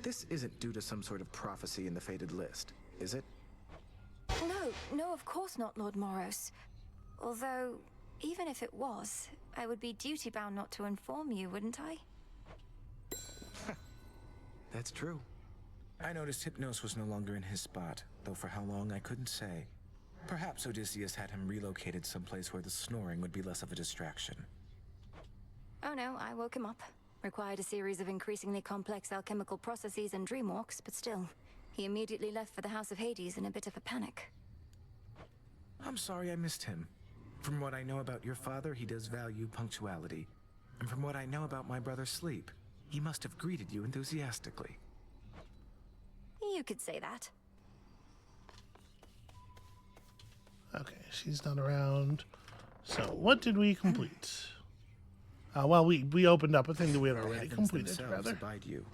this isn't due to some sort of prophecy in the fated list, is it? No, of course not, Lord Moros. Although, even if it was, I would be duty-bound not to inform you, wouldn't I? That's true. I noticed Hypnos was no longer in his spot, though for how long I couldn't say. Perhaps Odysseus had him relocated someplace where the snoring would be less of a distraction. Oh no, I woke him up. Required a series of increasingly complex alchemical processes and dreamwalks, but still, he immediately left for the House of Hades in a bit of a panic. I'm sorry I missed him. From what I know about your father, he does value punctuality. And from what I know about my brother Sleep, he must have greeted you enthusiastically. You could say that. Okay, she's not around. So, what did we complete? Well, we opened up a thing that we had already completed, rather. Abide you.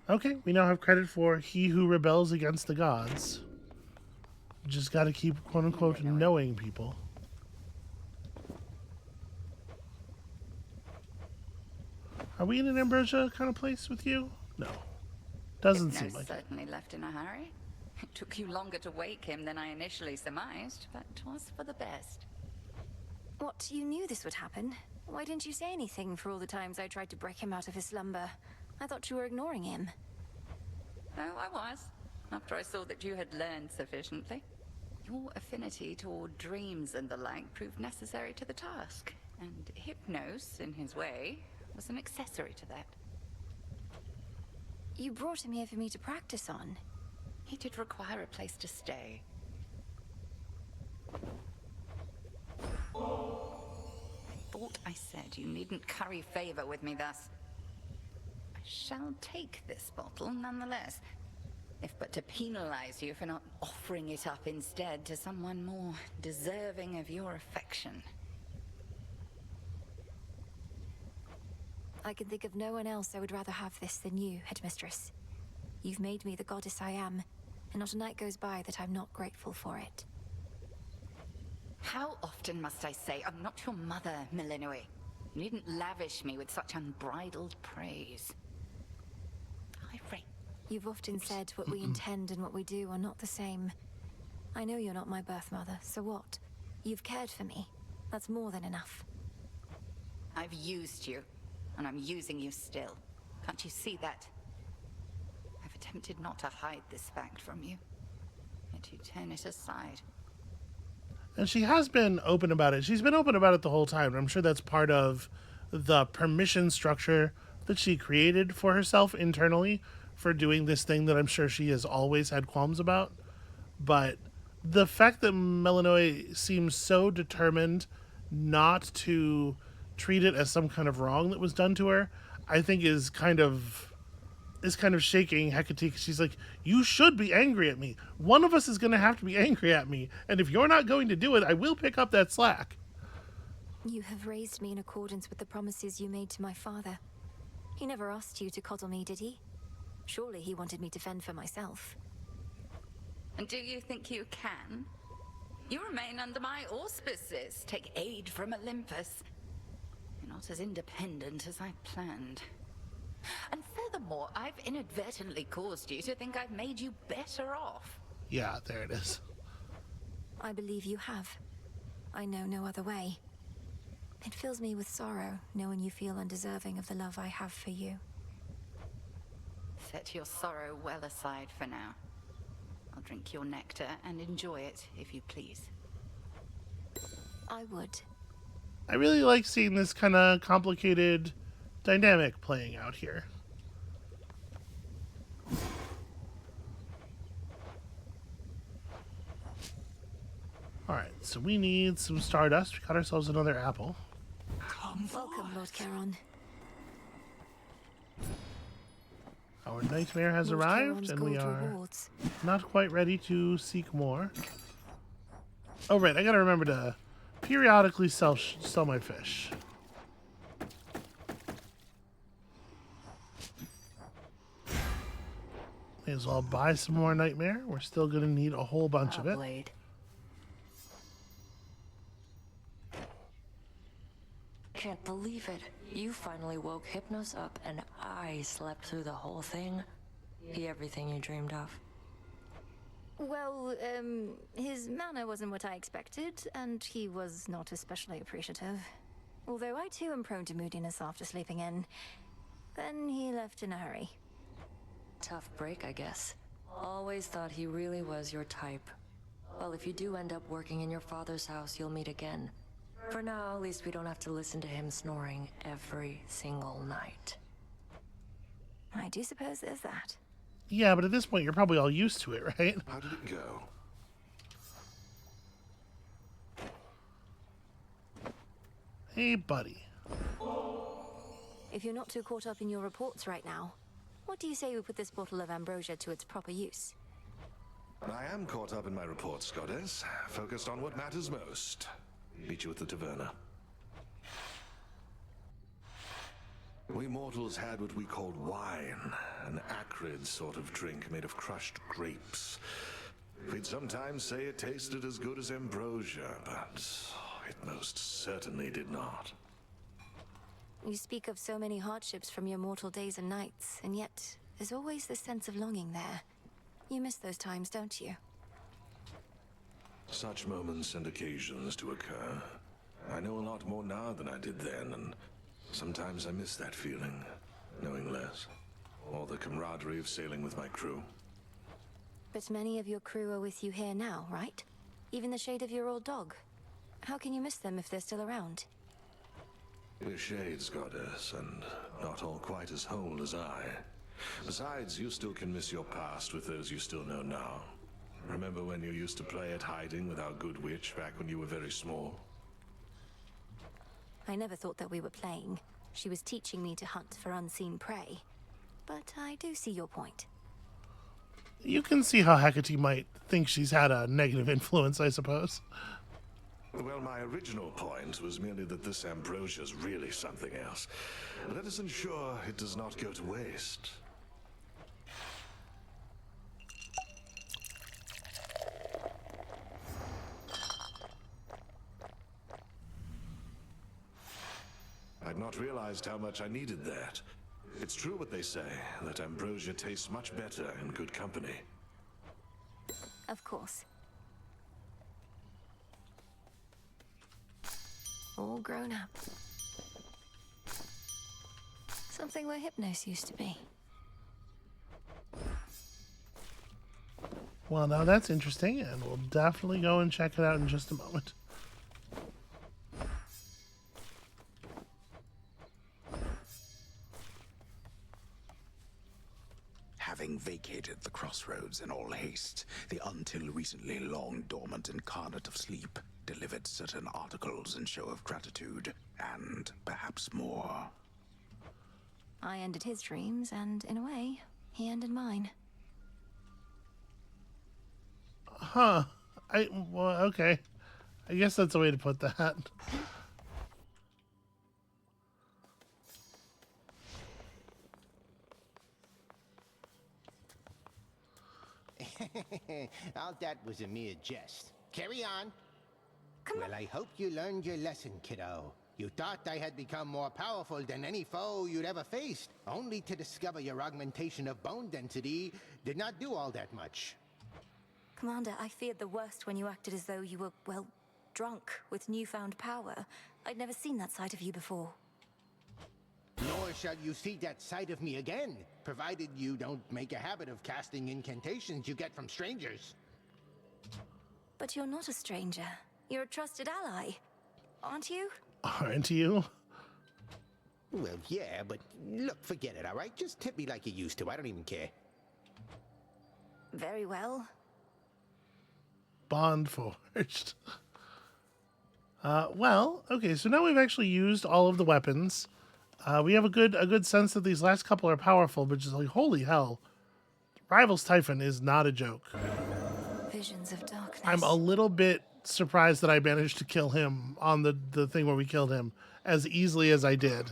Okay, we now have credit for He Who Rebels Against the Gods. Just gotta keep, quote-unquote, knowing people. Are we in an Ambrosia kind of place with you? No. Doesn't seem like it. Certainly left in a hurry. It took you longer to wake him than I initially surmised, but 'twas for the best. What, you knew this would happen? Why didn't you say anything for all the times I tried to break him out of his slumber? I thought you were ignoring him. Oh, I was, after I saw that you had learned sufficiently. Your affinity toward dreams and the like proved necessary to the task, and Hypnos, in his way, was an accessory to that. You brought him here for me to practice on. He did require a place to stay. I thought I said you needn't curry favor with me thus. I shall take this bottle nonetheless, if but to penalize you for not offering it up instead to someone more deserving of your affection. I can think of no one else I would rather have this than you, Headmistress. You've made me the goddess I am, and not a night goes by that I'm not grateful for it. How often must I say I'm not your mother, Millenoi? You needn't lavish me with such unbridled praise. You've often said what we intend and what we do are not the same. I know you're not my birth mother, so what? You've cared for me. That's more than enough. I've used you, and I'm using you still. Can't you see that? I've attempted not to hide this fact from you, yet you turn it aside. And she has been open about it. She's been open about it the whole time. I'm sure that's part of the permission structure that she created for herself internally for doing this thing that I'm sure she has always had qualms about. But the fact that Millenoi seems so determined not to treat it as some kind of wrong that was done to her, I think is kind of shaking Hecate. She's like, you should be angry at me. One of us is going to have to be angry at me. And if you're not going to do it, I will pick up that slack. You have raised me in accordance with the promises you made to my father. He never asked you to coddle me, did he? Surely he wanted me to fend for myself. And do you think you can? You remain under my auspices, take aid from Olympus. You're not as independent as I planned. And furthermore, I've inadvertently caused you to think I've made you better off. Yeah, there it is. I believe you have. I know no other way. It fills me with sorrow, knowing you feel undeserving of the love I have for you. Set your sorrow well aside for now. I'll drink your nectar and enjoy it, if you please. I would. I really like seeing this kind of complicated dynamic playing out here. Alright, so we need some stardust. We got ourselves another apple. Welcome, Lord Charon. Our nightmare has Lord arrived, Charon's and we gold are rewards. not quite ready to seek more. Oh, right. I gotta remember to periodically sell my fish. May as well buy some more nightmare. We're still gonna need a whole bunch of it. Blade. Can't believe it. You finally woke Hypnos up and I slept through the whole thing. He everything you dreamed of. Well, his manner wasn't what I expected, and he was not especially appreciative. Although I too am prone to moodiness after sleeping in. Then he left in a hurry. Tough break, I guess. Always thought he really was your type. Well, if you do end up working in your father's house, you'll meet again. For now, at least we don't have to listen to him snoring every single night. I do suppose there's that. Yeah, but at this point, you're probably all used to it, right? How did it go? Hey, buddy. If you're not too caught up in your reports right now, what do you say we put this bottle of ambrosia to its proper use? I am caught up in my reports, Goddess. Focused on what matters most. Meet you at the taverna. We mortals had what we called wine, an acrid sort of drink made of crushed grapes. We'd sometimes say it tasted as good as ambrosia, but it most certainly did not. You speak of so many hardships from your mortal days and nights, and yet there's always this sense of longing there. You miss those times, don't you? Such moments and occasions do occur. I know a lot more now than I did then, and sometimes I miss that feeling, knowing less. Or the camaraderie of sailing with my crew. But many of your crew are with you here now, right? Even the shade of your old dog. How can you miss them if they're still around? We're shades, Goddess, and not all quite as whole as I. Besides, you still can miss your past with those you still know now. Remember when you used to play at hiding with our good witch back when you were very small? I never thought that we were playing. She was teaching me to hunt for unseen prey. But I do see your point. You can see how Hecate might think she's had a negative influence, I suppose. Well, my original point was merely that this ambrosia's really something else. Let us ensure it does not go to waste. I'd not realized how much I needed that. It's true what they say, that ambrosia tastes much better in good company. Of course. All grown up. Something where Hypnos used to be. Well, now that's interesting, and we'll definitely go and check it out in just a moment. Having vacated the crossroads in all haste, the until recently long dormant incarnate of sleep delivered certain articles in show of gratitude, and perhaps more. I ended his dreams, and in a way, he ended mine. Huh. Well, okay. I guess that's a way to put that. All that was a mere jest. Carry on. Well, I hope you learned your lesson, kiddo. You thought I had become more powerful than any foe you'd ever faced, only to discover your augmentation of bone density did not do all that much. Commander, I feared the worst when you acted as though you were, well, drunk with newfound power. I'd never seen that side of you before. Nor shall you see that side of me again, provided you don't make a habit of casting incantations you get from strangers. But you're not a stranger. You're a trusted ally, aren't you? Aren't you? Well, yeah, but look, forget it, all right? Just tip me like you used to. I don't even care. Very well. Bond forged. Well, okay, so now we've actually used all of the weapons We have a good sense that these last couple are powerful, but just like, holy hell, Rivals Typhon is not a joke. Visions of darkness. I'm a little bit surprised that I managed to kill him on the thing where we killed him as easily as I did.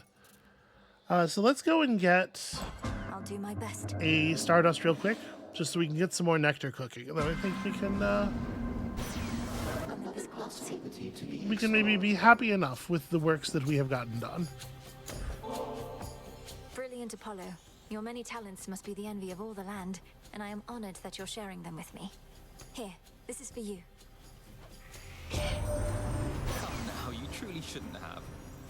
So let's go and get I'll do my best. a Stardust real quick, just so we can get some more nectar cooking. And then I think we can maybe be happy enough with the works that we have gotten done. Brilliant Apollo. Your many talents must be the envy of all the land, and I am honored that you're sharing them with me. Here, this is for you. Come now, you truly shouldn't have.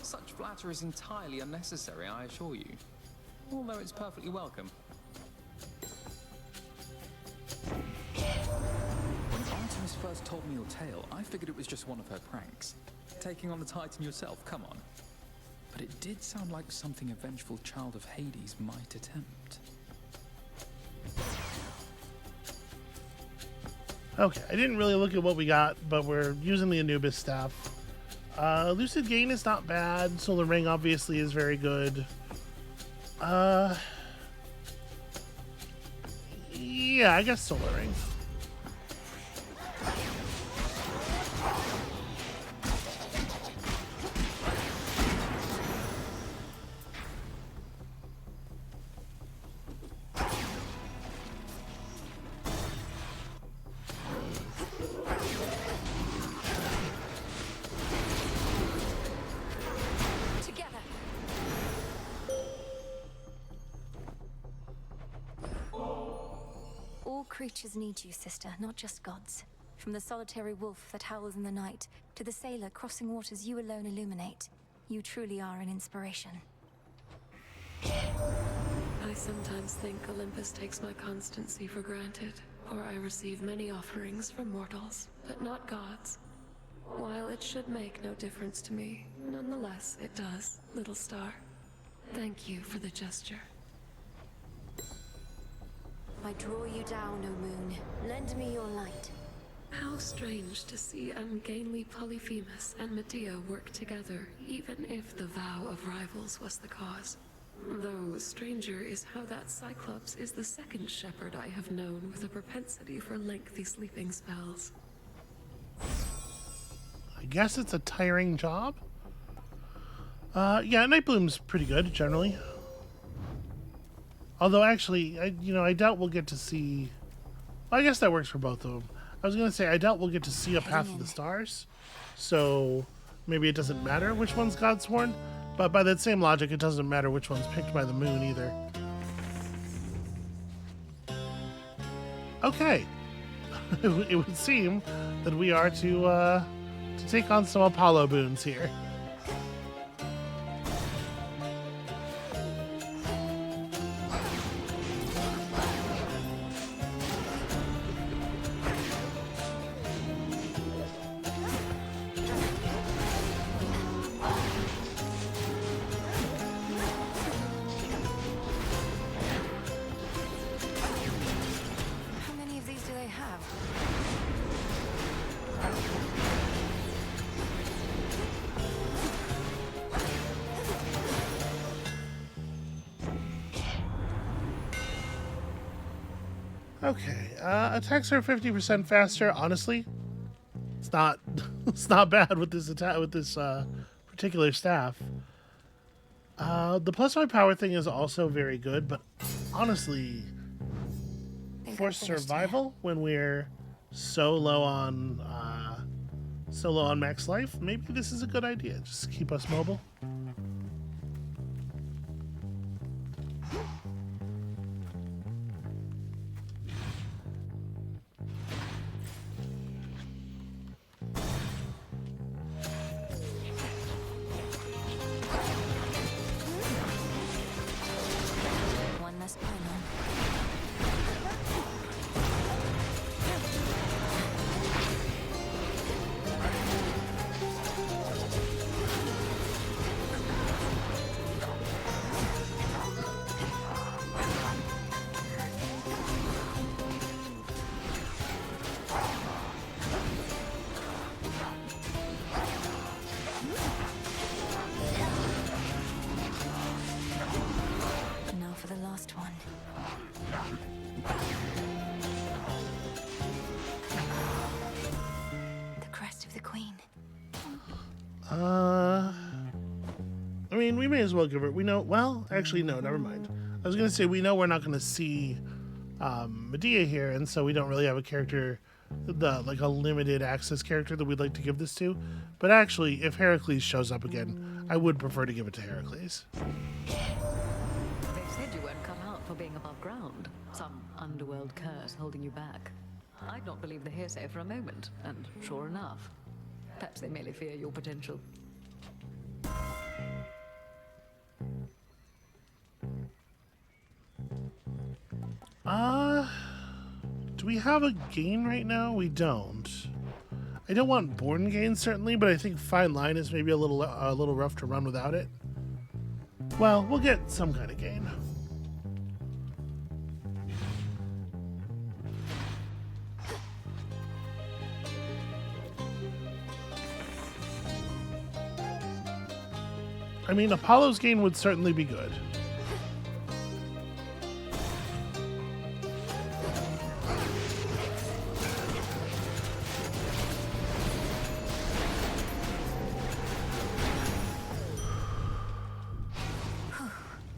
Such flattery is entirely unnecessary, I assure you. Although it's perfectly welcome. When Artemis first told me your tale, I figured it was just one of her pranks. Taking on the Titan yourself, come on. But it did sound like something a vengeful child of Hades might attempt. Okay, I didn't really look at what we got, but we're using the Anubis staff. Lucid Gain is not bad. Solar Ring obviously is very good. Yeah, I guess Solar Ring. Creatures need you, sister, not just gods. From the solitary wolf that howls in the night, to the sailor crossing waters you alone illuminate. You truly are an inspiration. I sometimes think Olympus takes my constancy for granted, or I receive many offerings from mortals, but not gods. While it should make no difference to me, nonetheless it does, little star. Thank you for the gesture. I draw you down, O moon. Lend me your light. How strange to see ungainly Polyphemus and Medea work together, even if the vow of rivals was the cause. Though stranger is how that Cyclops is the second shepherd I have known with a propensity for lengthy sleeping spells. I guess it's a tiring job. Yeah, Nightbloom's pretty good, generally. Although, actually, I doubt we'll get to see... Well, I guess that works for both of them. I was going to say, I doubt we'll get to see a Path of the Stars. So, maybe it doesn't matter which one's Godsworn. But by that same logic, it doesn't matter which one's picked by the moon, either. Okay. It would seem that we are to take on some Apollo boons here. Okay, attacks are 50% faster. Honestly, it's not it's not bad with this particular staff. The +5 power thing is also very good, but honestly, for survival when we're so low on max life, maybe this is a good idea. Just keep us mobile. we may as well give her. We know. Well, actually, no. Never mind. I was gonna say we know we're not gonna see Medea here, and so we don't really have a character, like a limited access character that we'd like to give this to. But actually, if Heracles shows up again, I would prefer to give it to Heracles. They said you weren't cut out for being above ground. Some underworld curse holding you back. I'd not believe the hearsay for a moment, and sure enough, perhaps they merely fear your potential. Do we have a gain right now? We don't. I don't want born gain certainly, but I think fine line is maybe a little rough to run without it. Well, we'll get some kind of gain. I mean, Apollo's gain would certainly be good.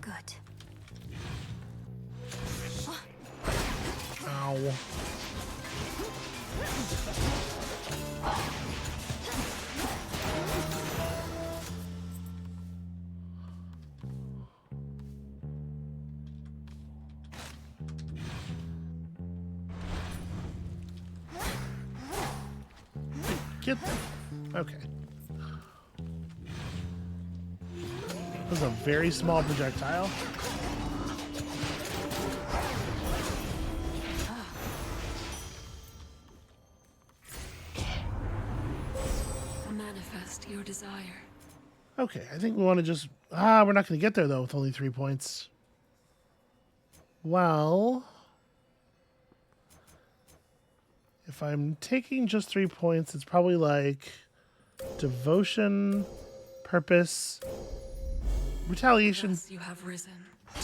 Good. Ow. Get them. Okay. That was a very small projectile. Manifest your desire. Okay, I think we want to just... we're not going to get there, though, with only 3 points. Well... If I'm taking just 3 points, it's probably like... Devotion, Purpose... Retaliation Thus you have risen.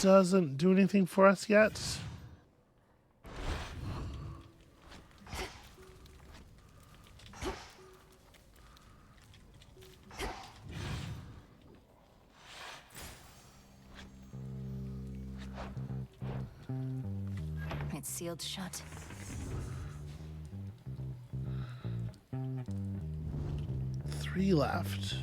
doesn't do anything for us yet. It's sealed shut. Three left.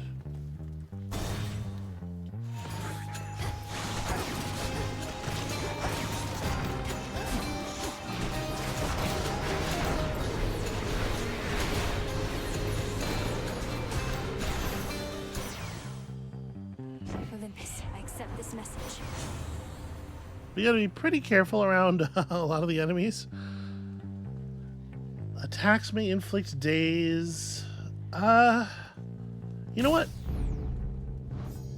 Olympus, I accept this message. We gotta be pretty careful around a lot of the enemies. Attacks may inflict daze. You know what?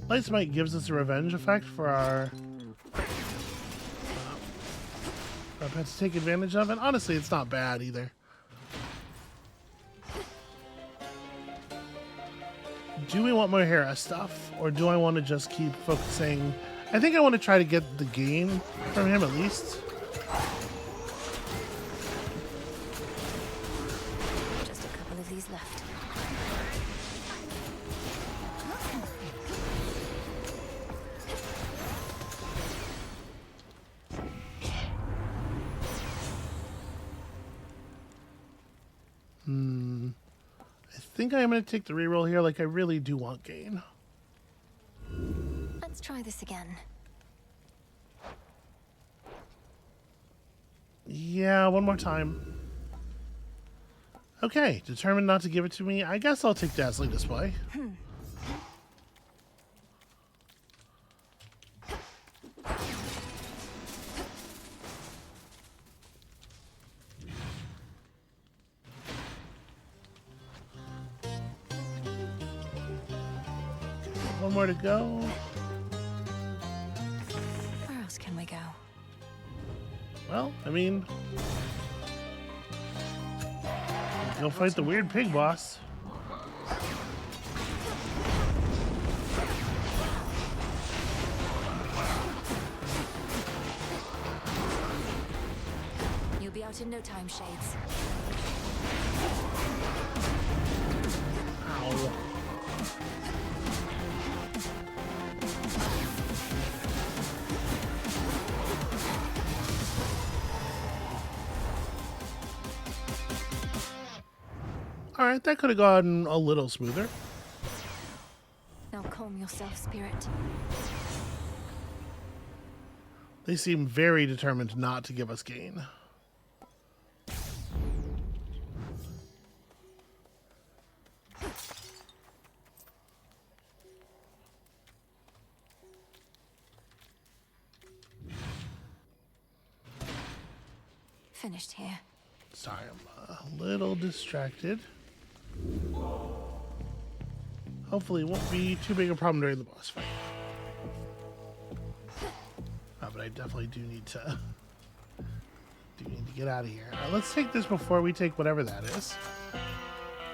Light Smite gives us a revenge effect for our pets to take advantage of, and honestly, it's not bad either. Do we want more Hera stuff, or do I want to just keep focusing? I think I want to try to get the gain from him at least. Just a couple of these left. I think I'm going to take the reroll here. Like, I really do want gain. Let's try this again. Yeah, one more time. Okay, determined not to give it to me. I guess I'll take Dazzling Display. One more to go. Where else can we go? Well, I mean, go fight the weird pig boss. You'll be out in no time, Shades. Ow. Alright, that could have gone a little smoother. Now calm yourself, spirit. They seem very determined not to give us gain. Finished here. Sorry, I'm a little distracted. Hopefully it won't be too big a problem during the boss fight. But I definitely do need to get out of here. Let's take this before we take whatever that is.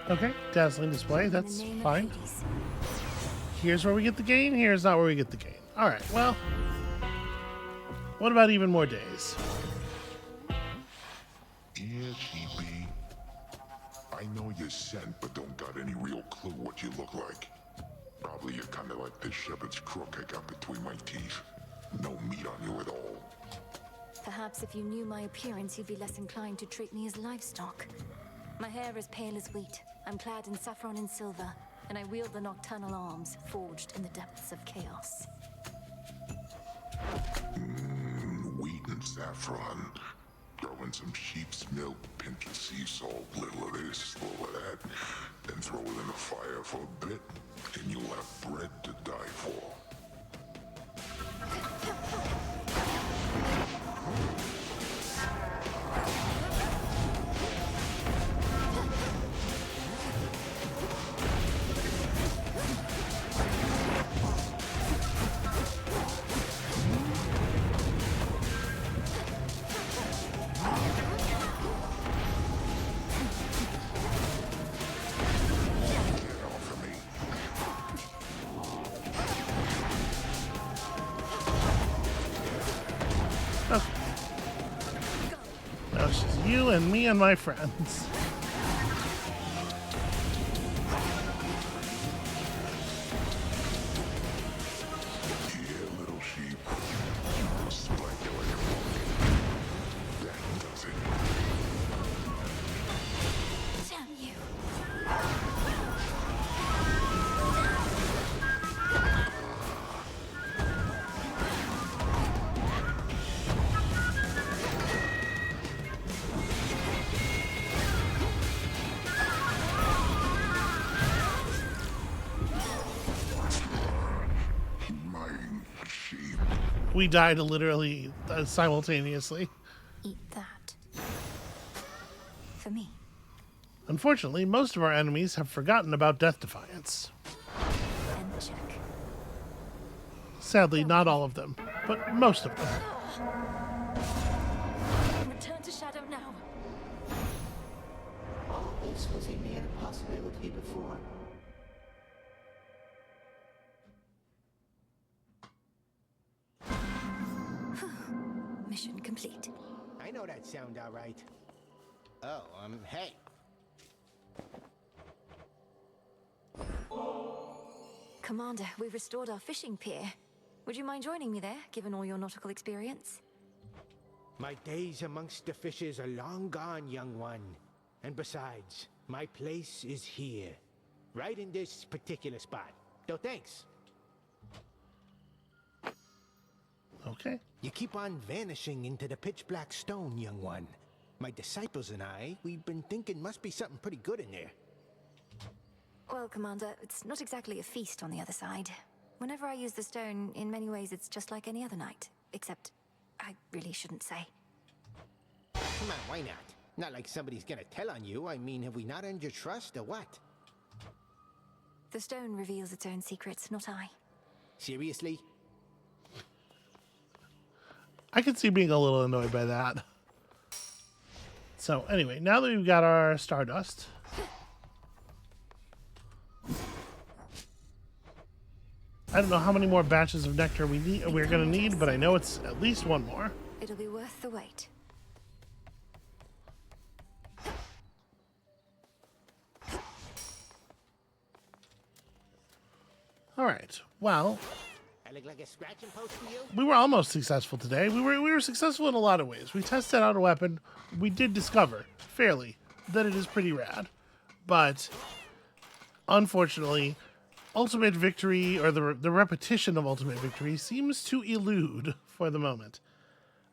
Okay, dazzling display, that's fine. Here's where we get the gain, here's not where we get the gain. Alright, well, what about even more days? Yeah, she be. I know you're sent, but don't got any real clue what you look like. Probably you're kinda like this shepherd's crook I got between my teeth. No meat on you at all. Perhaps if you knew my appearance, you'd be less inclined to treat me as livestock. My hair is pale as wheat. I'm clad in saffron and silver, and I wield the nocturnal arms forged in the depths of chaos. Wheat and saffron. Throw in some sheep's milk, pinch of sea salt, little of this, little of that, then throw it in the fire for a bit, and you'll have bread to die for. Now it's just you and me and my friends. Yeah, little sheep. Spike you like a monkey. That does it. Damn you. We died literally simultaneously. Eat that. For me. Unfortunately, most of our enemies have forgotten about Death Defiance. And check. Sadly, not all of them, but most of them. Return to Shadow now. All this was a mere possibility before. Mission complete. I know that sound all right. Oh, hey. Commander, we've restored our fishing pier. Would you mind joining me there, given all your nautical experience? My days amongst the fishes are long gone, young one. And besides, my place is here. Right in this particular spot. So thanks. Okay. You keep on vanishing into the pitch black stone, young one. My disciples and I, we've been thinking must be something pretty good in there. Well, Commander, it's not exactly a feast on the other side. Whenever I use the stone, in many ways it's just like any other night. Except, I really shouldn't say. Come on, why not? Not like somebody's gonna tell on you. I mean, have we not earned your trust, or what? The stone reveals its own secrets, not I. Seriously? I can see being a little annoyed by that. So anyway, now that we've got our Stardust, I don't know how many more batches of nectar we're gonna need, but I know it's at least one more. It'll be worth the wait. All right. Well, I look like a scratching post for you? we were almost successful today. We were successful in a lot of ways. We tested out a weapon. We did discover, fairly, that it is pretty rad. But unfortunately, ultimate victory, or the repetition of ultimate victory, seems to elude for the moment.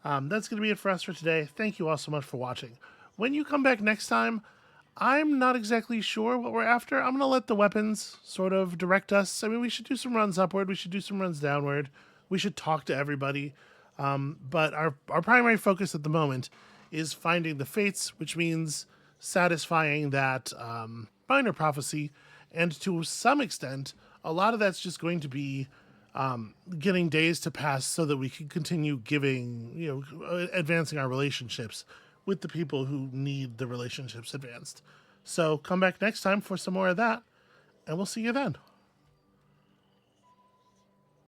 That's going to be it for us for today. Thank you all so much for watching. When you come back next time, I'm not exactly sure what we're after. I'm going to let the weapons sort of direct us. I mean, we should do some runs upward. We should do some runs downward. We should talk to everybody. But our primary focus at the moment is finding the fates, which means satisfying that minor prophecy. And to some extent, a lot of that's just going to be getting days to pass so that we can continue giving, advancing our relationships with the people who need the relationships advanced. So come back next time for some more of that, and we'll see you then.